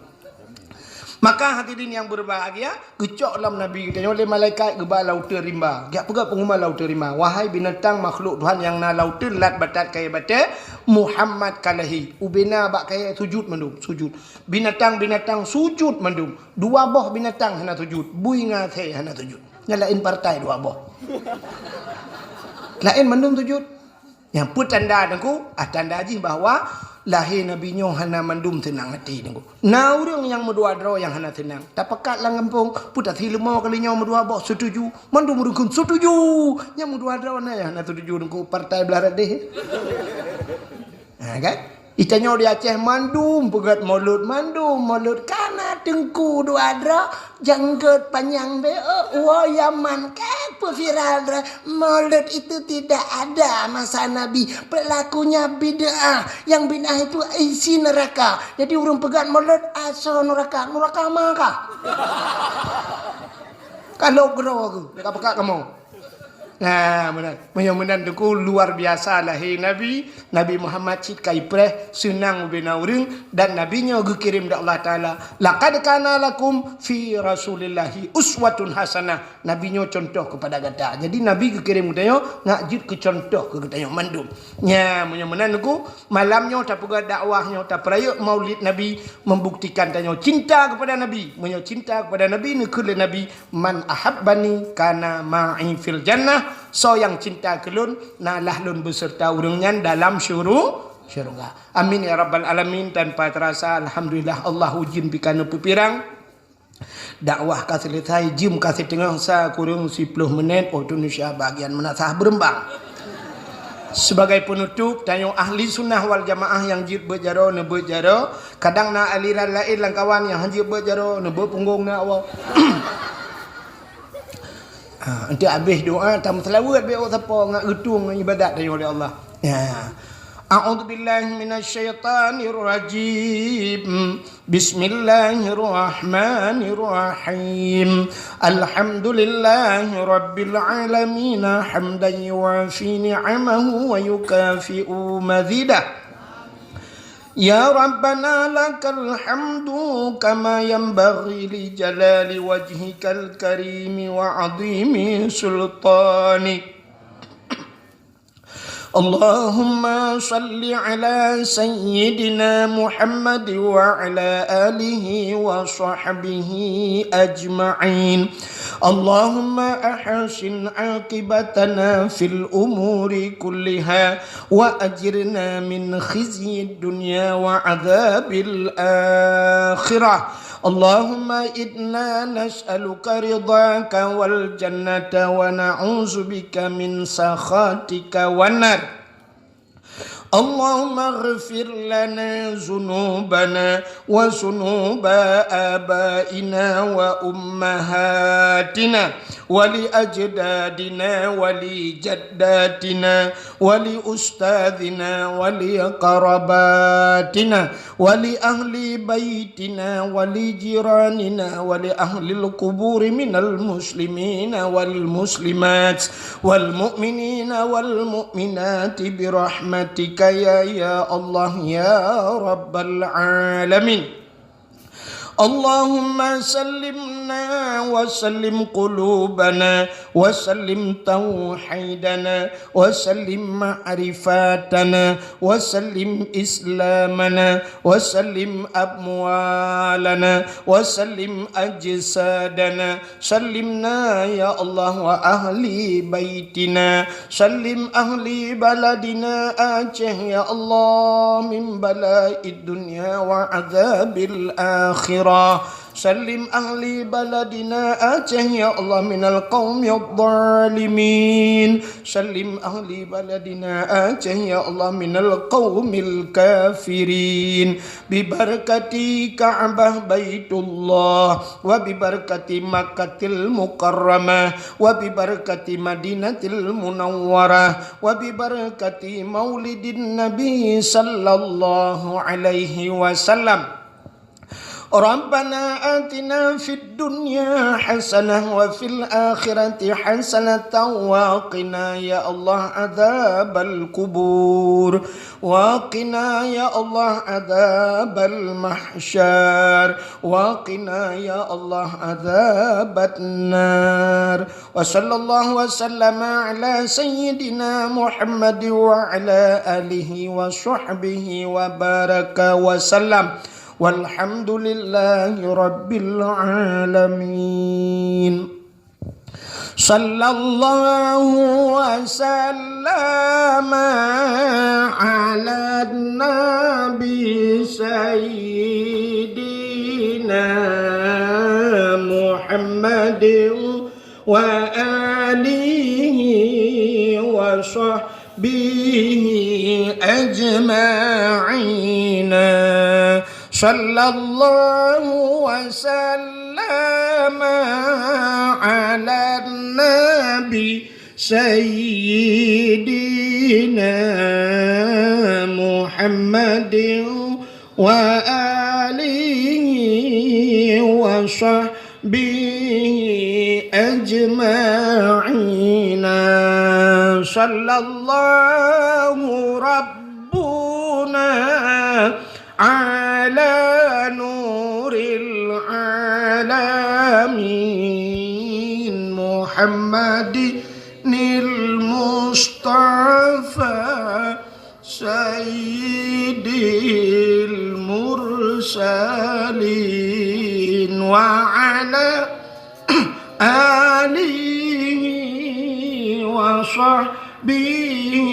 Maka hadirin yang berbahagia, gecok dalam Nabi kita oleh malaikat gebal laut rimba. Giap pegak pengumuman laut rimba. Wahai binatang makhluk Tuhan yang na laut lat batat kaya bata Muhammad kalahi. Ubina bak kaya sujud mendum, sujud. Binatang-binatang sujud mendum. Dua boh binatang hana sujud. Bui ngathe hana sujud. Nyalain partai dua boh. Lain mendum sujud. Yang pun tanda aku, tanda haji bahawa lahir Nabi nyo hana mandum tenang hati nengku. Na urang yang medua dro yang hana tenang. Tak pekat lang kampung putat hilmo kali nyo medua bok setuju. Mandum urang setuju. Yang medua dro na yang hana setuju nengku partai belarat deh. Ha kan? Itanya di Aceh mandum pegat mulut kana tengku dua dra janggut panjang be Yaman kepo viral dra mulut itu tidak ada masa Nabi pelakunya bid'ah yang bid'ah itu isi neraka jadi urang pegat mulut asal neraka maka kalau gero aku dekat pekat kamu Nah, benar. Mudah-mudahan tu luar biasa lah Nabi. Nabi Muhammad cikai preh senang bina urang dan nabinya dikirim da Allah Taala. Laqad kana lakum fi Rasulillahi uswatun hasanah. Nabinya contoh kepada kita. Jadi nabi dikirim kita ngajib ke contoh ke kita mandum. Nya mudah-mudahan tu malamnya tak puga dakwahnya tak peraya Maulid Nabi membuktikan tanya cinta kepada Nabi. Menyo cinta kepada Nabi ni kule Nabi man ahabbani kana ma'i fil jannah. So yang cinta kelun nalah lun beserta urangnya dalam syurga. Amin ya rabbal alamin. Tanpa terasa alhamdulillah Allah ujin bikana pepirang. Dakwah kasih selesai jim kasih tengah sa kurang 10 menit Indonesia bagian menasah berembang. Sebagai penutup tanya ahli sunnah wal jamaah yang jid berjaro ne berjaro kadang na aliran lain lang kawan yang jid berjaro ne berpunggung na awak. Nanti habis doa tam selawat be siapa ngak getung ibadat dari oleh Allah. Ya. A'udzubillahi minasyaitonir rajim. Bismillahirrahmanirrahim. Alhamdulillahi rabbil alamin hamdan yuwafi ni'amahu wa yukafi'u mazidah. Ya Rabbana lakal hamdu kama yanbaghi li jalali wajhikal karimi wa azimi sultani. Allahumma salli ala sayyidina Muhammad wa ala alihi wa sahbihi ajma'in. Allahumma ahsin aqibatana fil umuri kulliha wa ajirna min khizyi dunya wa adzabil akhirah. Allahumma inna nas'aluka ridhaka wal jannata wa na'udzu bika min sakhatika wan nar. Allahumma ighfir lana dhunubana wa dhunuba abaina wa ummahatina wa li ajdadina wa li jaddatina wa li ustadina wa li qarabatina wa li ahli baitina wa li jiranina wa li ahli al-qubur minal muslimina wal muslimat wal mu'minina wal mu'minati bi rahmatika ya Allah ya Rabbal alamin. Allahumma sallimna wa sallim qulubana wa sallim tauhidana wa sallim ma'rifatana wa sallim islamana wa sallim amwalana wa sallim ajsadana. Sallimna ya Allah wa ahli baitina. Sallim ahli baladina Aceh ya Allah min bala'id dunya wa azabil akhirah. Salim ahli baladina Aceh ya Allah minal qaumi adh-dhalimin. Salim ahli baladina Aceh ya Allah minal qaumil kafirin. Bi barakati Ka'bah Baitullah wa bi barakati Makkatil Mukarramah wa bi barakati Madinatil Munawwarah wa bi barakati Maulidin Nabi sallallahu alaihi wasallam. Rabbana atina fid dunya hasanah wa fil akhirati hasanatan wa qina ya Allah adzabal kubur wa qina ya Allah adzabal mahsyar wa qina ya Allah adzaban nar. Wa sallallahu wa sallama ala sayyidina Muhammad wa ala alihi wa sahbihi wa baraka wa sallam. Walhamdulillahi rabbil alamin. Sallallahu wa sallama ala nabi sayyidina Muhammadin wa alihi wa sahbihi ajma'ina. Sallallahu wa sallama ala nabi sayyidina Muhammadin wa alihi wa sahbihi ajma'ina. sallallahu rabbuna ala nuril alamin Muhammadinil Mustafa Sayyidil Mursalin wa ala alihi wa sahbihi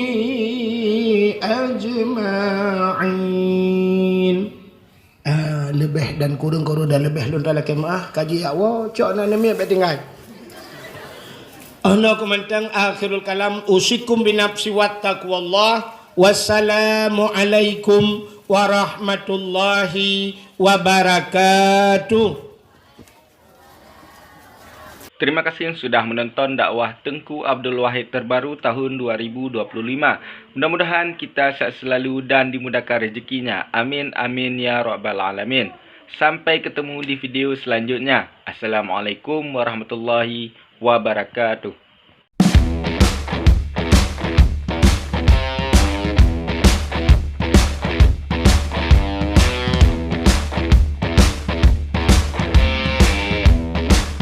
ajma'in. Lebih dan kurang-kurang dan lebih lun dalam kemah kaji awak cok nak nami apa tinggal. Ana komentang akhirul kalam usikum binafsi wattaqwallah. Wassalamu alaikum warahmatullahi wabarakatuh. Terima kasih yang sudah menonton dakwah Tengku Abdul Wahid terbaru tahun 2025. Mudah-mudahan kita sehat selalu dan dimudahkan rezekinya. Amin amin ya rabbal alamin. Sampai ketemu di video selanjutnya. Assalamualaikum warahmatullahi wabarakatuh.